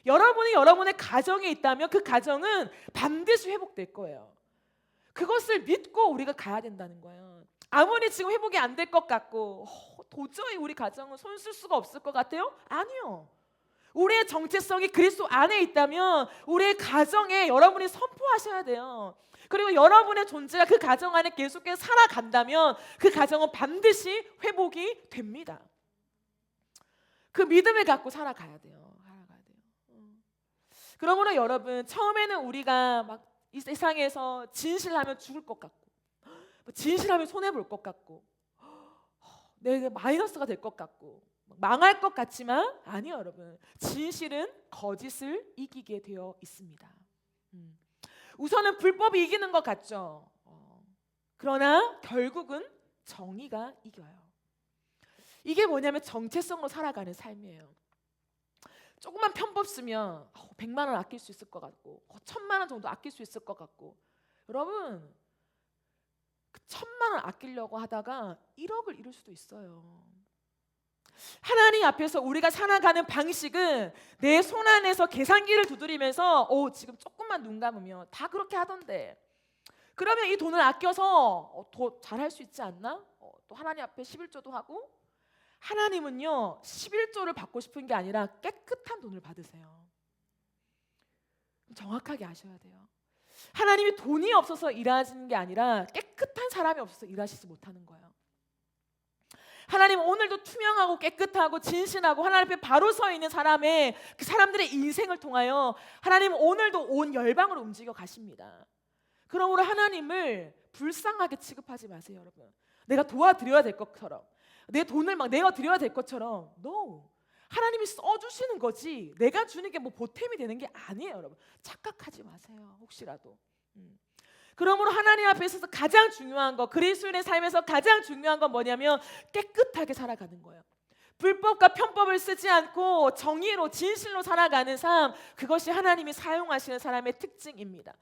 여러분이 여러분의 가정에 있다면 그 가정은 반드시 회복될 거예요. 그것을 믿고 우리가 가야 된다는 거예요. 아무리 지금 회복이 안 될 것 같고 도저히 우리 가정은 손 쓸 수가 없을 것 같아요? 아니요. 우리의 정체성이 그리스도 안에 있다면 우리의 가정에 여러분이 선포하셔야 돼요. 그리고 여러분의 존재가 그 가정 안에 계속해서 살아간다면 그 가정은 반드시 회복이 됩니다. 그 믿음을 갖고 살아가야 돼요. 그러므로 여러분 처음에는 우리가 막 이 세상에서 진실하면 죽을 것 같고 진실하면 손해볼 것 같고 내가 마이너스가 될 것 같고 망할 것 같지만 아니요. 여러분 진실은 거짓을 이기게 되어 있습니다. 우선은 불법이 이기는 것 같죠. 그러나 결국은 정의가 이겨요. 이게 뭐냐면 정체성으로 살아가는 삶이에요. 조금만 편법 쓰면 100만 원 아낄 수 있을 것 같고 1000만 원 정도 아낄 수 있을 것 같고 여러분 그 1000만 원 아끼려고 하다가 1억을 잃을 수도 있어요. 하나님 앞에서 우리가 살아가는 방식은 내 손 안에서 계산기를 두드리면서 지금 조금만 눈 감으면 다 그렇게 하던데 그러면 이 돈을 아껴서 더 잘할 수 있지 않나? 또 하나님 앞에 11조도 하고 하나님은요 11조를 받고 싶은 게 아니라 깨끗한 돈을 받으세요. 정확하게 아셔야 돼요. 하나님이 돈이 없어서 일하시는 게 아니라 깨끗한 사람이 없어서 일하시지 못하는 거예요. 하나님 오늘도 투명하고 깨끗하고 진실하고 하나님 앞에 바로 서 있는 사람의 그 사람들의 인생을 통하여 하나님 오늘도 온 열방을 움직여 가십니다. 그러므로 하나님을 불쌍하게 취급하지 마세요, 여러분. 내가 도와드려야 될 것처럼, 내 돈을 막 내가 드려야 될 것처럼. No. 하나님이 써주시는 거지 내가 주는 게 뭐 보탬이 되는 게 아니에요, 여러분. 착각하지 마세요, 혹시라도. 그러므로 하나님 앞에 있어서 가장 중요한 거, 그리스도인의 삶에서 가장 중요한 건 뭐냐면 깨끗하게 살아가는 거예요. 불법과 편법을 쓰지 않고 정의로 진실로 살아가는 삶, 그것이 하나님이 사용하시는 사람의 특징입니다.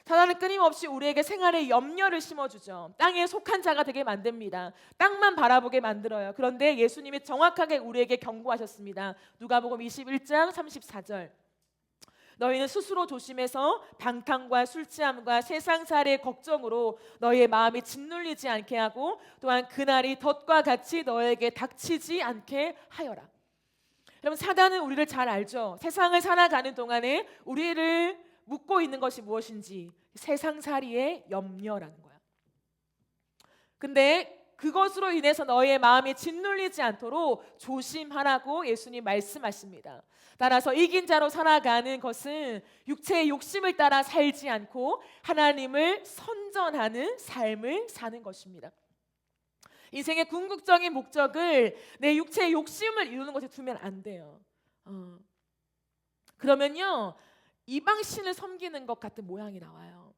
사단은 끊임없이 우리에게 생활에 염려를 심어주죠. 땅에 속한 자가 되게 만듭니다. 땅만 바라보게 만들어요. 그런데 예수님이 정확하게 우리에게 경고하셨습니다. 누가복음 21장 34절. 너희는 스스로 조심해서 방탕과 술 취함과 세상살이의 걱정으로 너희의 마음이 짓눌리지 않게 하고 또한 그날이 덫과 같이 너에게 닥치지 않게 하여라. 여러분, 사단은 우리를 잘 알죠. 세상을 살아가는 동안에 우리를 묶고 있는 것이 무엇인지 세상살이의 염려라는 거야. 근데 그것으로 인해서 너희의 마음이 짓눌리지 않도록 조심하라고 예수님 말씀하십니다. 따라서 이긴 자로 살아가는 것은 육체의 욕심을 따라 살지 않고 하나님을 선전하는 삶을 사는 것입니다. 인생의 궁극적인 목적을 내 육체의 욕심을 이루는 것에 두면 안 돼요. 그러면요, 이방신을 섬기는 것 같은 모양이 나와요.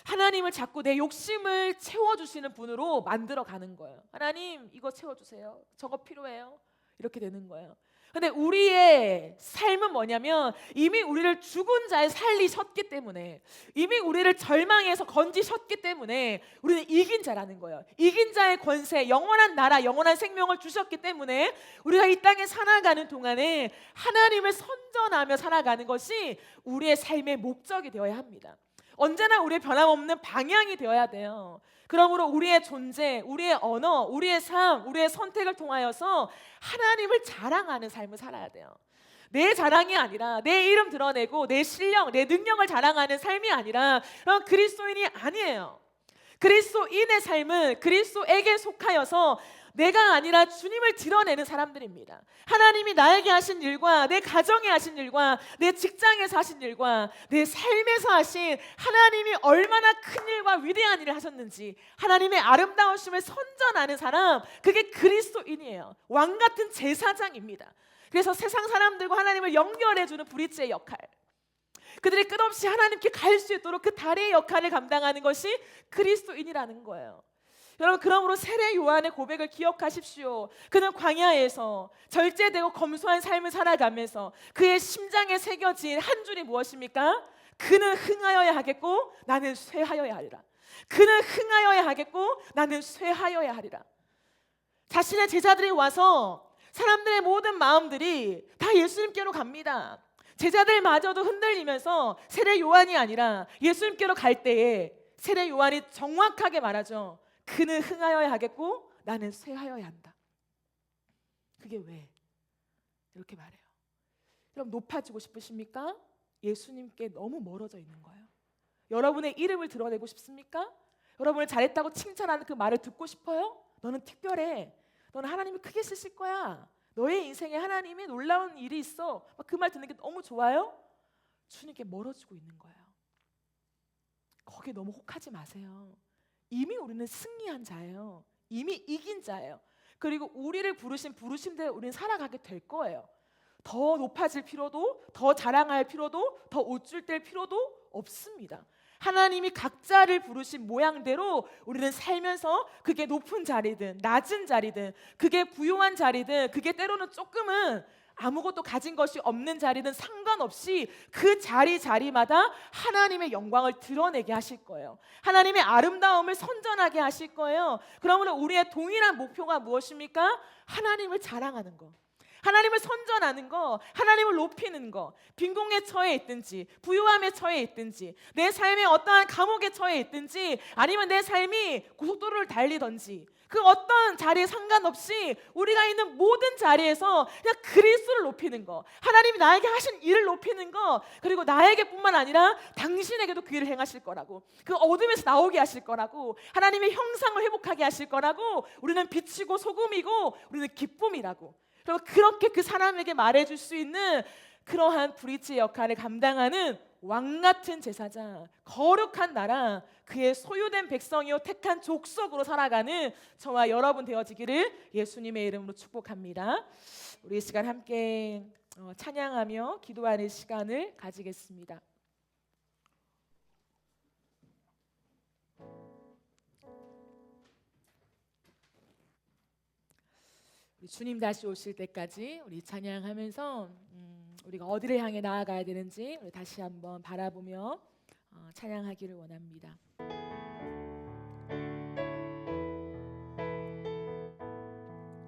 하나님을 자꾸 내 욕심을 채워주시는 분으로 만들어가는 거예요. 하나님 이거 채워주세요, 저거 필요해요, 이렇게 되는 거예요. 근데 우리의 삶은 뭐냐면 이미 우리를 죽은 자에 살리셨기 때문에, 이미 우리를 절망에서 건지셨기 때문에 우리는 이긴 자라는 거예요. 이긴 자의 권세, 영원한 나라, 영원한 생명을 주셨기 때문에 우리가 이 땅에 살아가는 동안에 하나님을 선전하며 살아가는 것이 우리의 삶의 목적이 되어야 합니다. 언제나 우리의 변함없는 방향이 되어야 돼요. 그러므로 우리의 존재, 우리의 언어, 우리의 삶, 우리의 선택을 통하여서 하나님을 자랑하는 삶을 살아야 돼요. 내 자랑이 아니라 내 이름 드러내고 내 실력, 내 능력을 자랑하는 삶이 아니라 그런 그리스도인이 아니에요. 그리스도인의 삶은 그리스도에게 속하여서 내가 아니라 주님을 드러내는 사람들입니다. 하나님이 나에게 하신 일과 내 가정에 하신 일과 내 직장에서 하신 일과 내 삶에서 하신 하나님이 얼마나 큰 일과 위대한 일을 하셨는지 하나님의 아름다우심을 선전하는 사람, 그게 그리스도인이에요. 왕 같은 제사장입니다. 그래서 세상 사람들과 하나님을 연결해주는 브릿지의 역할, 그들이 끝없이 하나님께 갈 수 있도록 그 다리의 역할을 감당하는 것이 그리스도인이라는 거예요. 여러분, 그러므로 세례 요한의 고백을 기억하십시오. 그는 광야에서 절제되고 검소한 삶을 살아가면서 그의 심장에 새겨진 한 줄이 무엇입니까? 그는 흥하여야 하겠고 나는 쇠하여야 하리라. 그는 흥하여야 하겠고 나는 쇠하여야 하리라. 자신의 제자들이 와서 사람들의 모든 마음들이 다 예수님께로 갑니다. 제자들마저도 흔들리면서 세례 요한이 아니라 예수님께로 갈 때에 세례 요한이 정확하게 말하죠. 그는 흥하여야 하겠고 나는 쇠하여야 한다. 그게 왜? 이렇게 말해요. 여러분, 높아지고 싶으십니까? 예수님께 너무 멀어져 있는 거예요. 여러분의 이름을 드러내고 싶습니까? 여러분을 잘했다고 칭찬하는 그 말을 듣고 싶어요? 너는 특별해, 너는 하나님이 크게 쓰실 거야, 너의 인생에 하나님의 놀라운 일이 있어, 그 말 듣는 게 너무 좋아요? 주님께 멀어지고 있는 거예요. 거기에 너무 혹하지 마세요. 이미 우리는 승리한 자예요. 이미 이긴 자예요. 그리고 우리를 부르신 부르심대로 우리는 살아가게 될 거예요. 더 높아질 필요도, 더 자랑할 필요도, 더 옷줄 뗄 필요도 없습니다. 하나님이 각자를 부르신 모양대로 우리는 살면서 그게 높은 자리든 낮은 자리든 그게 부유한 자리든 그게 때로는 조금은 아무것도 가진 것이 없는 자리든 상관없이 그 자리마다 하나님의 영광을 드러내게 하실 거예요. 하나님의 아름다움을 선전하게 하실 거예요. 그러므로 우리의 동일한 목표가 무엇입니까? 하나님을 자랑하는 거, 하나님을 선전하는 거, 하나님을 높이는 거. 빈궁에 처해 있든지 부유함에 처해 있든지 내 삶에 어떠한 감옥에 처해 있든지 아니면 내 삶이 고속도로를 달리든지 그 어떤 자리에 상관없이 우리가 있는 모든 자리에서 그냥 그리스도를 높이는 거, 하나님이 나에게 하신 일을 높이는 거, 그리고 나에게뿐만 아니라 당신에게도 그 일을 행하실 거라고, 그 어둠에서 나오게 하실 거라고, 하나님의 형상을 회복하게 하실 거라고, 우리는 빛이고 소금이고 우리는 기쁨이라고. 그리고 그렇게 그 사람에게 말해줄 수 있는 그러한 브릿지의 역할을 감당하는 왕 같은 제사장, 거룩한 나라, 그의 소유된 백성이요 택한 족속으로 살아가는 저와 여러분 되어지기를 예수님의 이름으로 축복합니다. 우리 이 시간 함께 찬양하며 기도하는 시간을 가지겠습니다. 주님 다시 오실 때까지 우리 찬양하면서 우리가 어디를 향해 나아가야 되는지 우리 다시 한번 바라보며 찬양하기를 원합니다.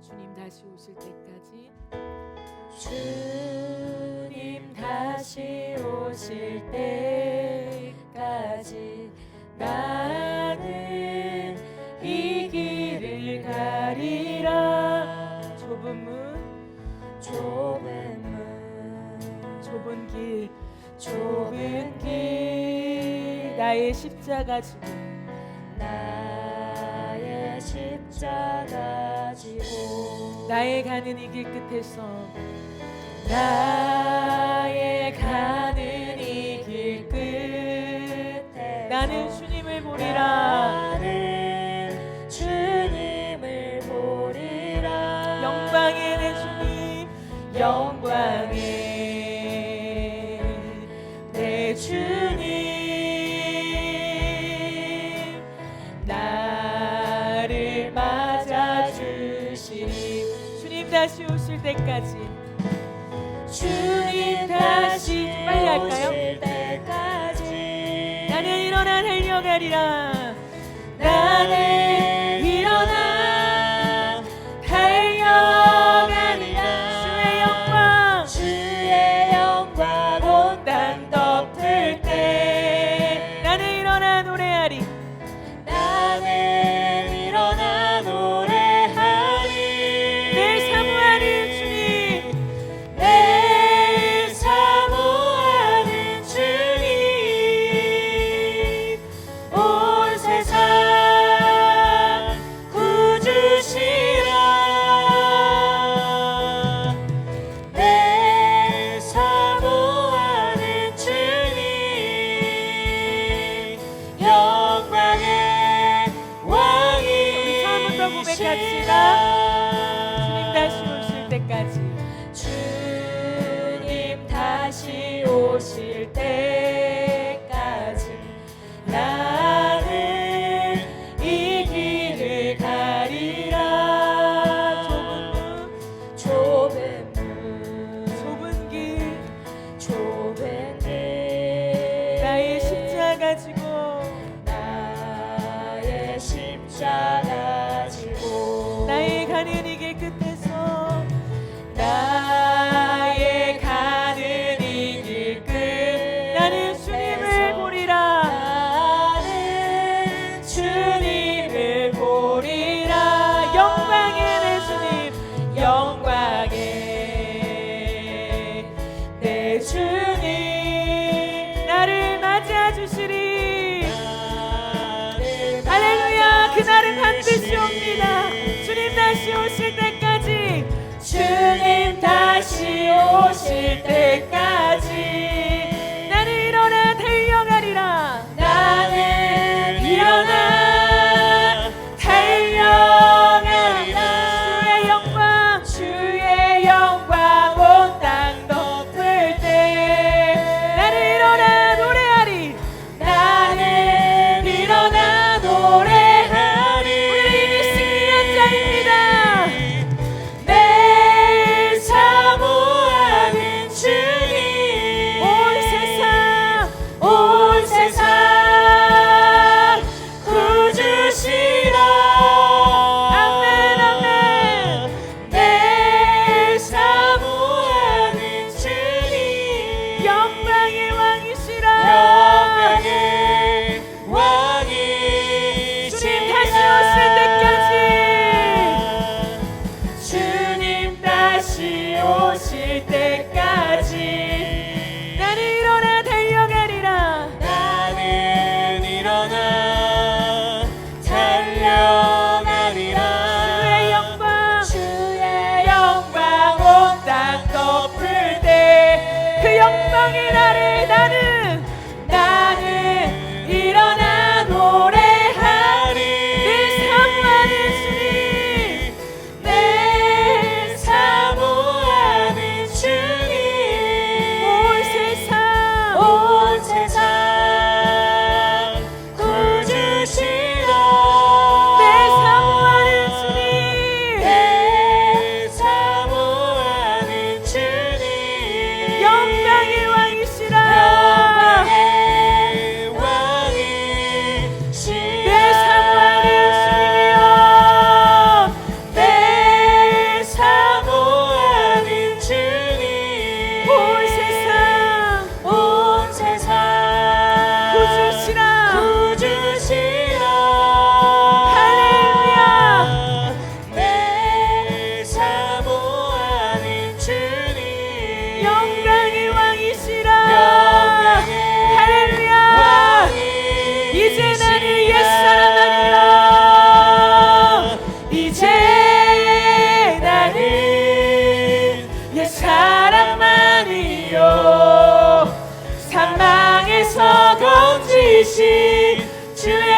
주님 다시 오실 때까지, 주님 다시 오실 때까지 나는 이 길을 가리라. 좁은 문, 좁은 길, 좁은 길, 나의 십자가 지고, 나의 십자가 지고, 나의 가는 이 길 끝에서, 나의 가는 이 길 끝에 나는 주님을 보리라. 나는 주님을 보리라. 영광의 내 주님, 영광의 내 주님, 나를 맞아주시니. 주님 다시 오실 때까지, 주님 다시 빨리 할까요? 오실 때까지 나는 일어나 달려가리라. 나는 일어나 달려가리라. 주의 영광 온 땅 덮을 때 나는 일어나 노래하리. 나는 일어나 노래하리. 늘 사모하는 주님, 늘 사모하는 주님, 온 세상 구주시라. 늘 사모하는 주님, 영광의 우리 처음부터 고백합시다. 주님 다시 오실 때까지, 주님 다시 오실 때까지 나는 이 길을 가리라. 좁은 문, 좁은 문, 좁은 길, 좁은 길, 나의 십자가 지고, 나의 십자가 지고, 나의 가는 이 길 끝에서, 나의 가는 이 길 끝, 나는 주님을 보리라. 나는 주님을 보리라. 영광의 내 주님, 영광의 내 주님, 나를 맞아 주시리. 나를 할렐루야. 그날은 반드시 맞아주시리. 옵니다. 주님 다시 오실 때까지, 주님 다시 오실 때까지 나는 일어나 달려가리라. 나는 일어나 달려가리라. 주의 영광 온 땅 덮을 때 나는 일어나 노래하리. 나는 일어나 노래하리. 우리는 이미 승리한 자입니다. 내 사모하는 주님,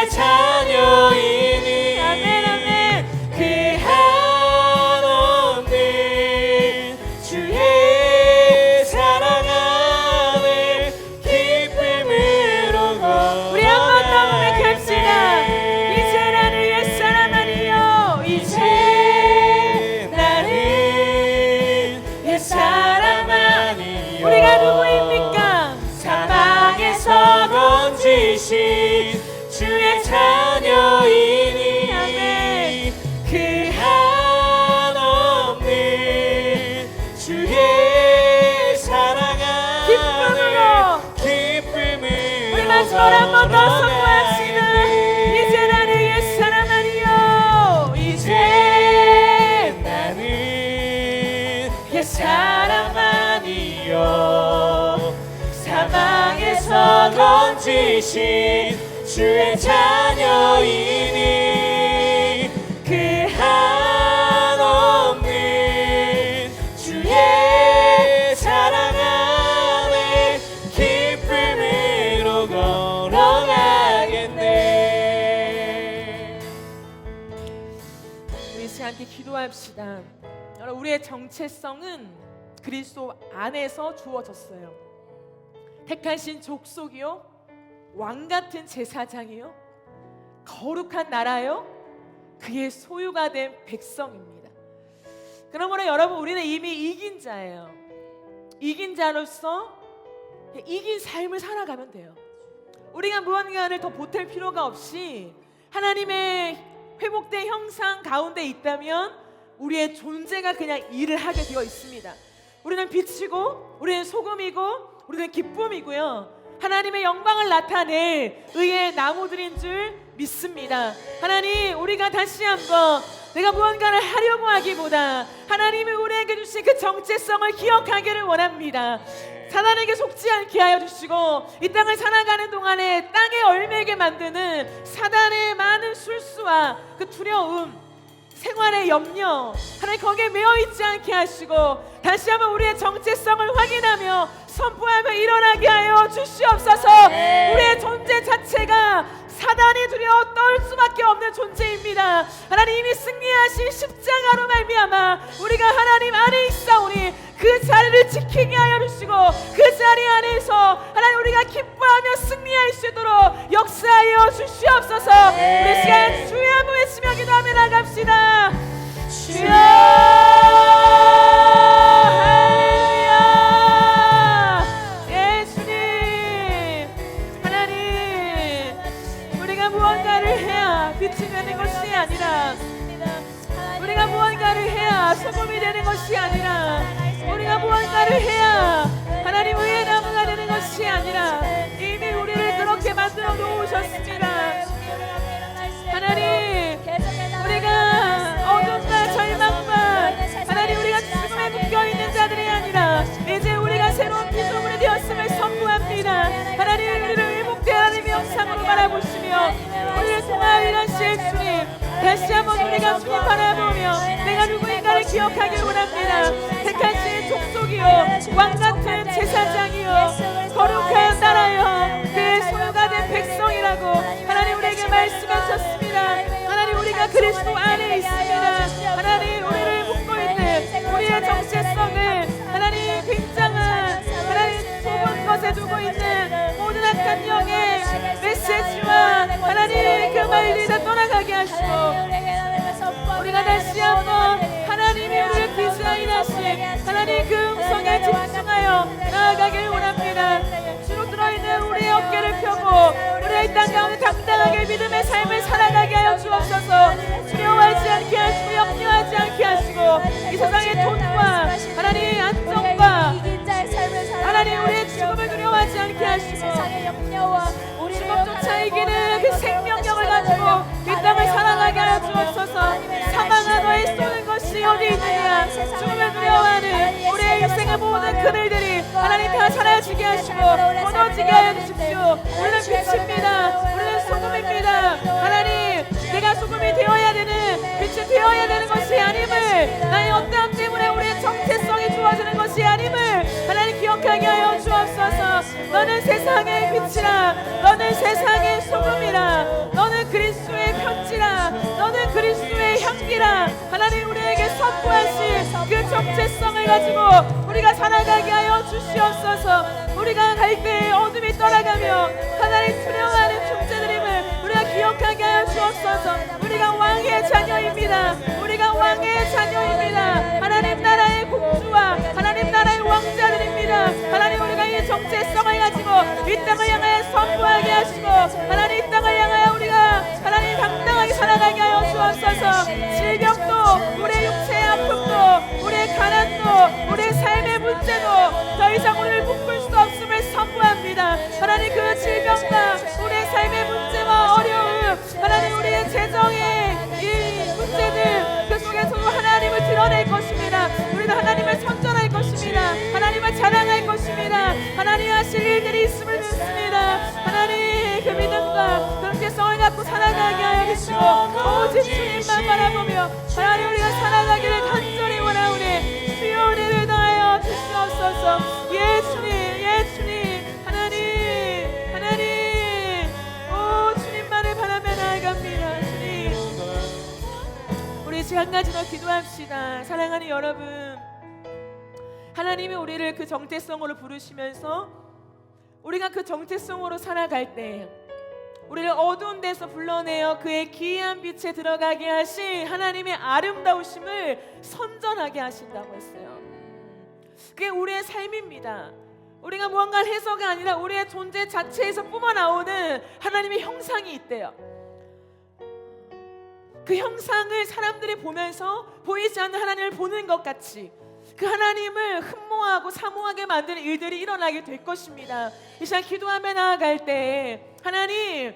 주의 자녀이니 아멘 아멘. 그 한없는 주의 사랑 안에 기쁨으로 걸어가네. 우리 한 번 더 고백합시다. 이제 나는 옛사람 아니요 이제 나는 옛사람 아니요 우리가 누구입니까? 사망에서 건지신 주의 자녀이니 아멘. 그 한없는 주의 사랑 안에 기쁨으로 우리 마지막으로 한 번 더 선포합시다. 이제 나는 옛사람 아니요 이제 나는 옛사람 아니요 사망에서 건지신 주의 자녀이니 그 한없는 주의 사랑 안에 기쁨으로 걸어가겠네. 우리 함께 기도합시다. 여러분, 우리의 정체성은 그리스도 안에서 주어졌어요. 택하신 족속이요, 왕 같은 제사장이요, 거룩한 나라요, 그의 소유가 된 백성입니다. 그러므로 여러분, 우리는 이미 이긴 자예요. 이긴 자로서 이긴 삶을 살아가면 돼요. 우리가 무언가를 더 보탤 필요가 없이 하나님의 회복된 형상 가운데 있다면 우리의 존재가 그냥 일을 하게 되어 있습니다. 우리는 빛이고, 우리는 소금이고, 우리는 기쁨이고요, 하나님의 영광을 나타낼 의의 나무들인 줄 믿습니다. 하나님, 우리가 다시 한번 내가 무언가를 하려고 하기보다 하나님이 우리에게 주신 그 정체성을 기억하기를 원합니다. 사단에게 속지 않게 하여 주시고, 이 땅을 살아가는 동안에 땅에 얼매게 만드는 사단의 많은 술수와 그 두려움, 생활의 염려, 하나님 거기에 매여 있지 않게 하시고, 다시 한번 우리의 정체성을 확인하며 선포하며 일어나게 하여 주시옵소서. 우리의 존재 자체가 사단이 두려워 떨 수밖에 없는 존재입니다. 하나님, 이미 승리하신 십자가로 말미암아 우리가 하나님 안에 있사오니 그 자리를 지키게 하여 주시고, 그 자리 안에서 하나님 우리가 기뻐하며 승리할 수 있도록 역사하여 주시옵소서. 우리 시간 주의 한번 외치며 기도하며 나갑시다. 주여, 할렐루야. 예수님, 하나님, 우리가 무언가를 해야 빛이 되는 것이 아니라, 우리가 무언가를 해야 소금이 되는 것이 아니라, 우리가 무언가를 해야 하나님 의의 나무가 되는 것이 아니라, 이미 우리를 그렇게 만들어 놓으셨습니다. 하나님, 우리가 어둠과 절망과 하나님 우리가 죽음에 묶여있는 자들이 아니라 이제 우리가 새로운 피조물이 되었음을 선포합니다. 하나님, 우리를 회복된 하나님의 영상으로 바라보시며 우리를 통하여 일하실 주님, 다시 한번 우리가 주님 바라보며 내가 누구인가를 기억하길 원합니다. 택하신 족속이요, 왕같은 제사장이요, 거룩한 나라요, 그의 소유가 된 백성이라고 하나님 우리에게 말씀하셨습니다. 하나님, 우리가 그리스도 안에 있습니다. 하나님, 우리를 묶고 있는 우리의 정체성을 하나님 굉장한 하나님 좁은 것에 두고 있는 모든 악한 영의 메시지와 하나님 그 말들이 다 떠나가게 하시고, 우리가 다시 한번 하나님이 우리를 디자인하신 하나님 그 음성에 집중하여 나아가길 원합니다. 주로 들어있는 우리의 어깨를 펴고 우리의 땅 가운데 당당하게 믿음의 삶을 살아가게 하여 주옵소서. 두려워하지 않게 하시고 염려하지 않게 하시고, 이 세상의 돈과 하나님 안정과 하나님 우리의 죽음을 두려워하지 않게 하시고, 죽음조차 이기는 그 생명력을 가지고 이 땅을 살아가게 하여 주옵소서. 사망아, 너의 쏘는 것이 어디 있느냐. 죽음을 두려워하는 우리의 인생의 모든 그늘들이 하나님 다 사라지게 하시고 무너지게 하여 주십시오. 우리는 빛입니다. 우리는 소금입니다. 하나님, 내가 소금이 되어야 되는, 빛이 되어야 되는 것이 아님을, 나의 어떠함 때문에 우리의 정체성이 주어지는 것이 아님을 하나님 기억하게 하여 주옵소서. 너는 세상의 빛이라, 너는 세상의 소금이라, 너는 그리스도의 편지라, 너는 그리스도의 향기라. 하나님 우리에게 선포하신 그 정체성을 가지고 우리가 살아가게 하여 주시옵소서. 우리가 갈 때에 어둠이 떠나가며 하나님 투명하는 존재들임을 우리가 기억하게 하여 주옵소서. 우리가 왕의 자녀입니다. 우리가 왕의 자녀입니다. 하나님 나라의 공주와 하나님 나라의 왕자들입니다. 하나님 우리가 이 정체성을 가지고 이 땅을 향하여 선포하게 하시고 하나님 이 땅을 향하여 우리가 하나님 당당하게 살아가게 하여 주옵소서. 질병도 우리의 육체의 아픔도 우리의 가난도 우리의 삶의 문제도 더 이상 우리를 묶을 수 없음을 선포합니다. 하나님 그 질병과 우리의 삶의 문제와 어려움, 하나님 우리의 재정의 이 문제들 그 속에서도 하나님을 드러낼 것입니다. 우리는 하나님을 선전할 것입니다. 하나님을 자랑할 것입니다. 하나님 하실 일들이 있음을 믿습니다. 하나님 그 믿음과 정체성을 갖고 살아가게 하여 주시고 오직 주님만 바라보며 하나님 우리가 살아가기를 간절히 원하오니 주여 은혜를 더하여 주시옵소서. 예 주님, 예 주님, 하나님, 하나님, 오 주님만을 바라며 나아갑니다. 주님, 우리 지금 한 가지 더 기도합시다. 사랑하는 여러분, 하나님이 우리를 그 정체성으로 부르시면서 우리가 그 정체성으로 살아갈 때 우리를 어두운 데서 불러내어 그의 기이한 빛에 들어가게 하신 하나님의 아름다우심을 선전하게 하신다고 했어요. 그게 우리의 삶입니다. 우리가 무언가를 해서가 아니라 우리의 존재 자체에서 뿜어나오는 하나님의 형상이 있대요. 그 형상을 사람들이 보면서 보이지 않는 하나님을 보는 것 같이 그 하나님을 흠모하고 사모하게 만드는 일들이 일어나게 될 것입니다. 이 시간 기도하며 나아갈 때 하나님,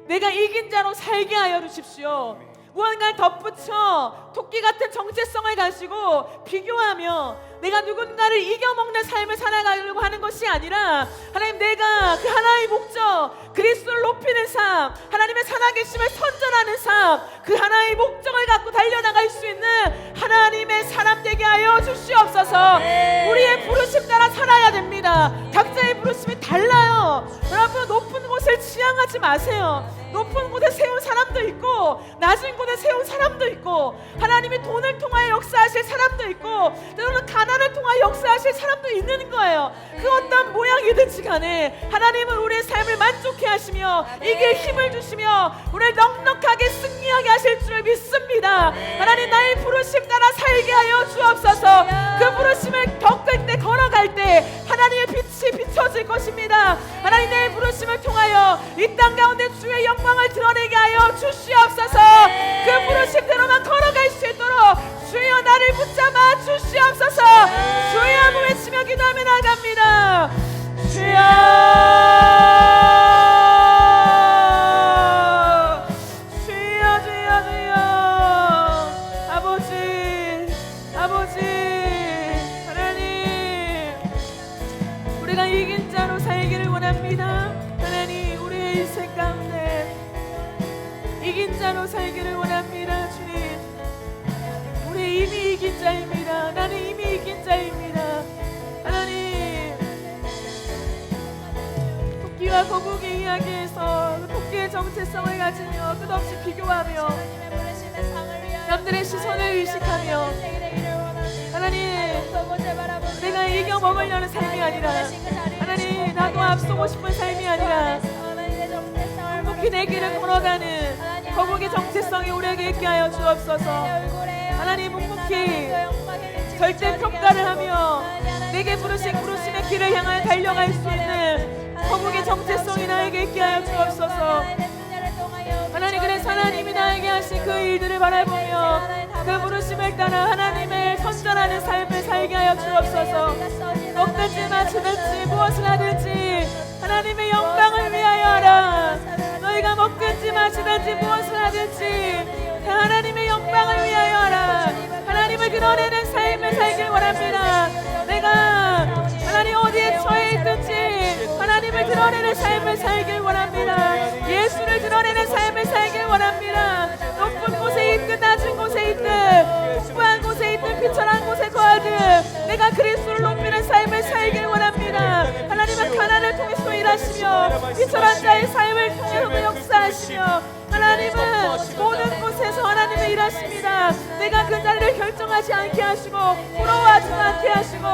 내가 이긴 자로 살게 하여 주십시오. 무언가를 덧붙여 토끼 같은 정체성을 가지고 비교하며 내가 누군가를 이겨먹는 삶을 살아가려고 하는 것이 아니라 하나님, 내가 그 하나의 목적, 그리스도를 높이는 삶, 하나님의 살아계심을 선전하는 삶, 그 하나의 목적을 갖고 달려나갈 수 있는 하나님의 사람 되게 하여 주시옵소서. 우리의 부르심 따라 살아야 됩니다. 각자의 부르심이 달라요. 여러분, 높은 곳을 지향하지 마세요. 높은 곳에 세운 사람도 있고 낮은 곳에 세운 사람도 있고, 하나님이 돈을 통하여 역사하실 사람도 있고 때로는 가난을 통하여 역사하실 사람도 있는 거예요. 그 어떤 모양이든지 간에 하나님은 우리의 삶을 만족해 하시며 이길 힘을 주시며 우리를 넉넉하게 승리하게 하실 줄 믿습니다. 하나님, 나의 부르심 따라 살게 하여 주옵소서. 그 부르심을 겪을 때, 걸어갈 때 하나님의 빛이 비춰질 것입니다. 하나님, 내 부르심을 통하여 이 땅 가운데 주의 영광을 드러내게 하여 주시옵소서. 그 부르심대로만 걸어갈 수 있도록 주여 나를 붙잡아 주시옵소서. 주여 한번 외치며 기도하며 나갑니다. 주여, 주여, 주여, 주여. 아버지, 아버지, 하나님, 우리가 이긴 자로 살기를 원합니다. 하나님, 우리의 인생 가운데 이긴 자로 살기를 원합니다. 주님, 우리 이미 이긴 자입니다. 나는 이미 이긴 자입니다. 하나님, 토끼와 거북이 이야기에서 그 토끼의 정체성을 가지며 끝없이 비교하며 남들의 시선을 의식하며 하나님, 내가 이겨 먹으려는 삶이 아니라 하나님, 나도 앞서고 싶은 삶이 아니라 묵묵히 내 길을 걸어가는 거북이 정체성이 우리에게 있게 하여 주옵소서. 하나님, 묵묵히 절대 평가를 하며 내게 부르신 부르심의 길을 향하여 달려갈 수 있는 거북이 정체성이 나에게 있게 하여 주옵소서. 하나님, 그래서 하나님이 나에게 하신 그 일들을 바라보며 그 부르심을 따라 하나님을 선전하는 삶을 살게 하여 주옵소서. 먹든지 마시든지 무엇을 하든지 하나님의 영광을 위하여 하라. 너희가 먹든지 마시든지 무엇을 하든지 하나님의 영광을 위하여 하라. 하나님을 드러내는 삶을 살길 원합니다. 내가 하나님 어디에 처해 있든지 하나님을 드러내는 삶을 살길 원합니다. 예수를 드러내는 삶을 살길 원합니다. 높은 곳에 있든 낮은 곳에 있든 풍부한 곳에 있든 비천한 곳에 거하든 내가 그리스도를 높이는 삶을 살길 원합니다. 하나님은 가난을 통해서 일하시며 비천한 자의 삶을 통해서도 역사하시며 하나님은 모든 곳에서 하나님은 일하십니다. 내가 그 자리를 결정하지 않게 하시고 부러워하지 않게 하시고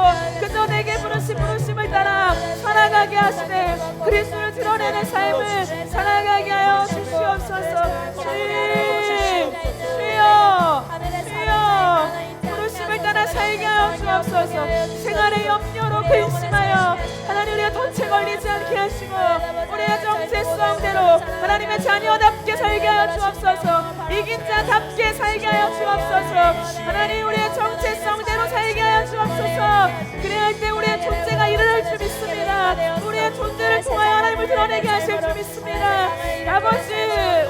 그저 내게 부르심을 따라 살아가게 하시네. 그리스도를 드러내는 삶을 살아가게 하여 주시옵소서. 주여 부르심을 따라 살게 하여 주옵소서. 생활의 염려로 근심하여 하나님 우리가 덫에 걸리지 않게 하시고 우리의 정체성대로 하나님의 자녀답게 살게 하여 주옵소서. 이긴 자답게 살게 하여 주옵소서. 하나님 우리의 정체성대로 살게 하여 주옵소서. 그래야 할 때 우리의 존재가 일어날 줄 믿습니다. 우리의 존재를 통하여 하나님을 드러내게 하실 줄 믿습니다. 아버지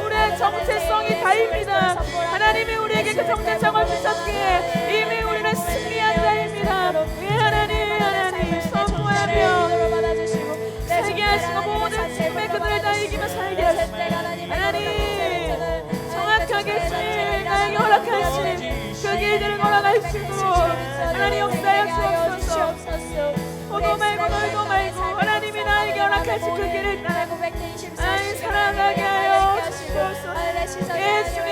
우리의 정체성이 다입니다. 하나님이 우리에게 그 정체성을 주셨기에 이미 우리는 승리한 자입니다. 하나님 선포하며 살게 하시고 모든 죽음의 그들을 다 이기며 살게 하시고 하나님 정확하게 주님 나에게 허락하신 그 길들을 걸어갈 수 있도록 하나님 역사하여 주옵소서. 보도 말고 놀도 말고 하나님이 나에게 허락하신 그 길을 따라 나를 살아가게 하여 주옵소서. 예수님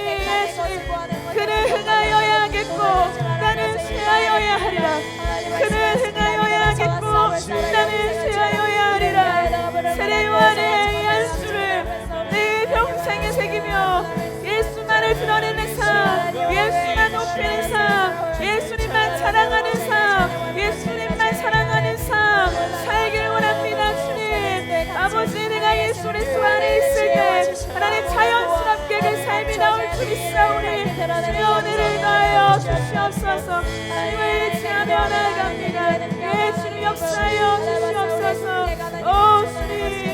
그를 흥하여야 하겠고 나는 쇠하여야 하리라. 그를 흥하여야 하겠고 나는 쇠하여야 하리라. 세례 요한의 이 안수를 내 평생에 새기며 예수만을 드러내는 삶, 예수만 높이는 삶, 예수님만 자랑하는 삶, 예수님만 사랑하는 삶 살길 원합니다. 주님 아버지 내가 예수 그리스도 안에 있을 때 하나님 자연스럽게 그 삶이 나올 줄 믿사오니 주여 은혜를 더하여 주시옵소서. 주님을 의지하며 나아갑니다. 예 주님 역사하여 주시옵소서. 오 주님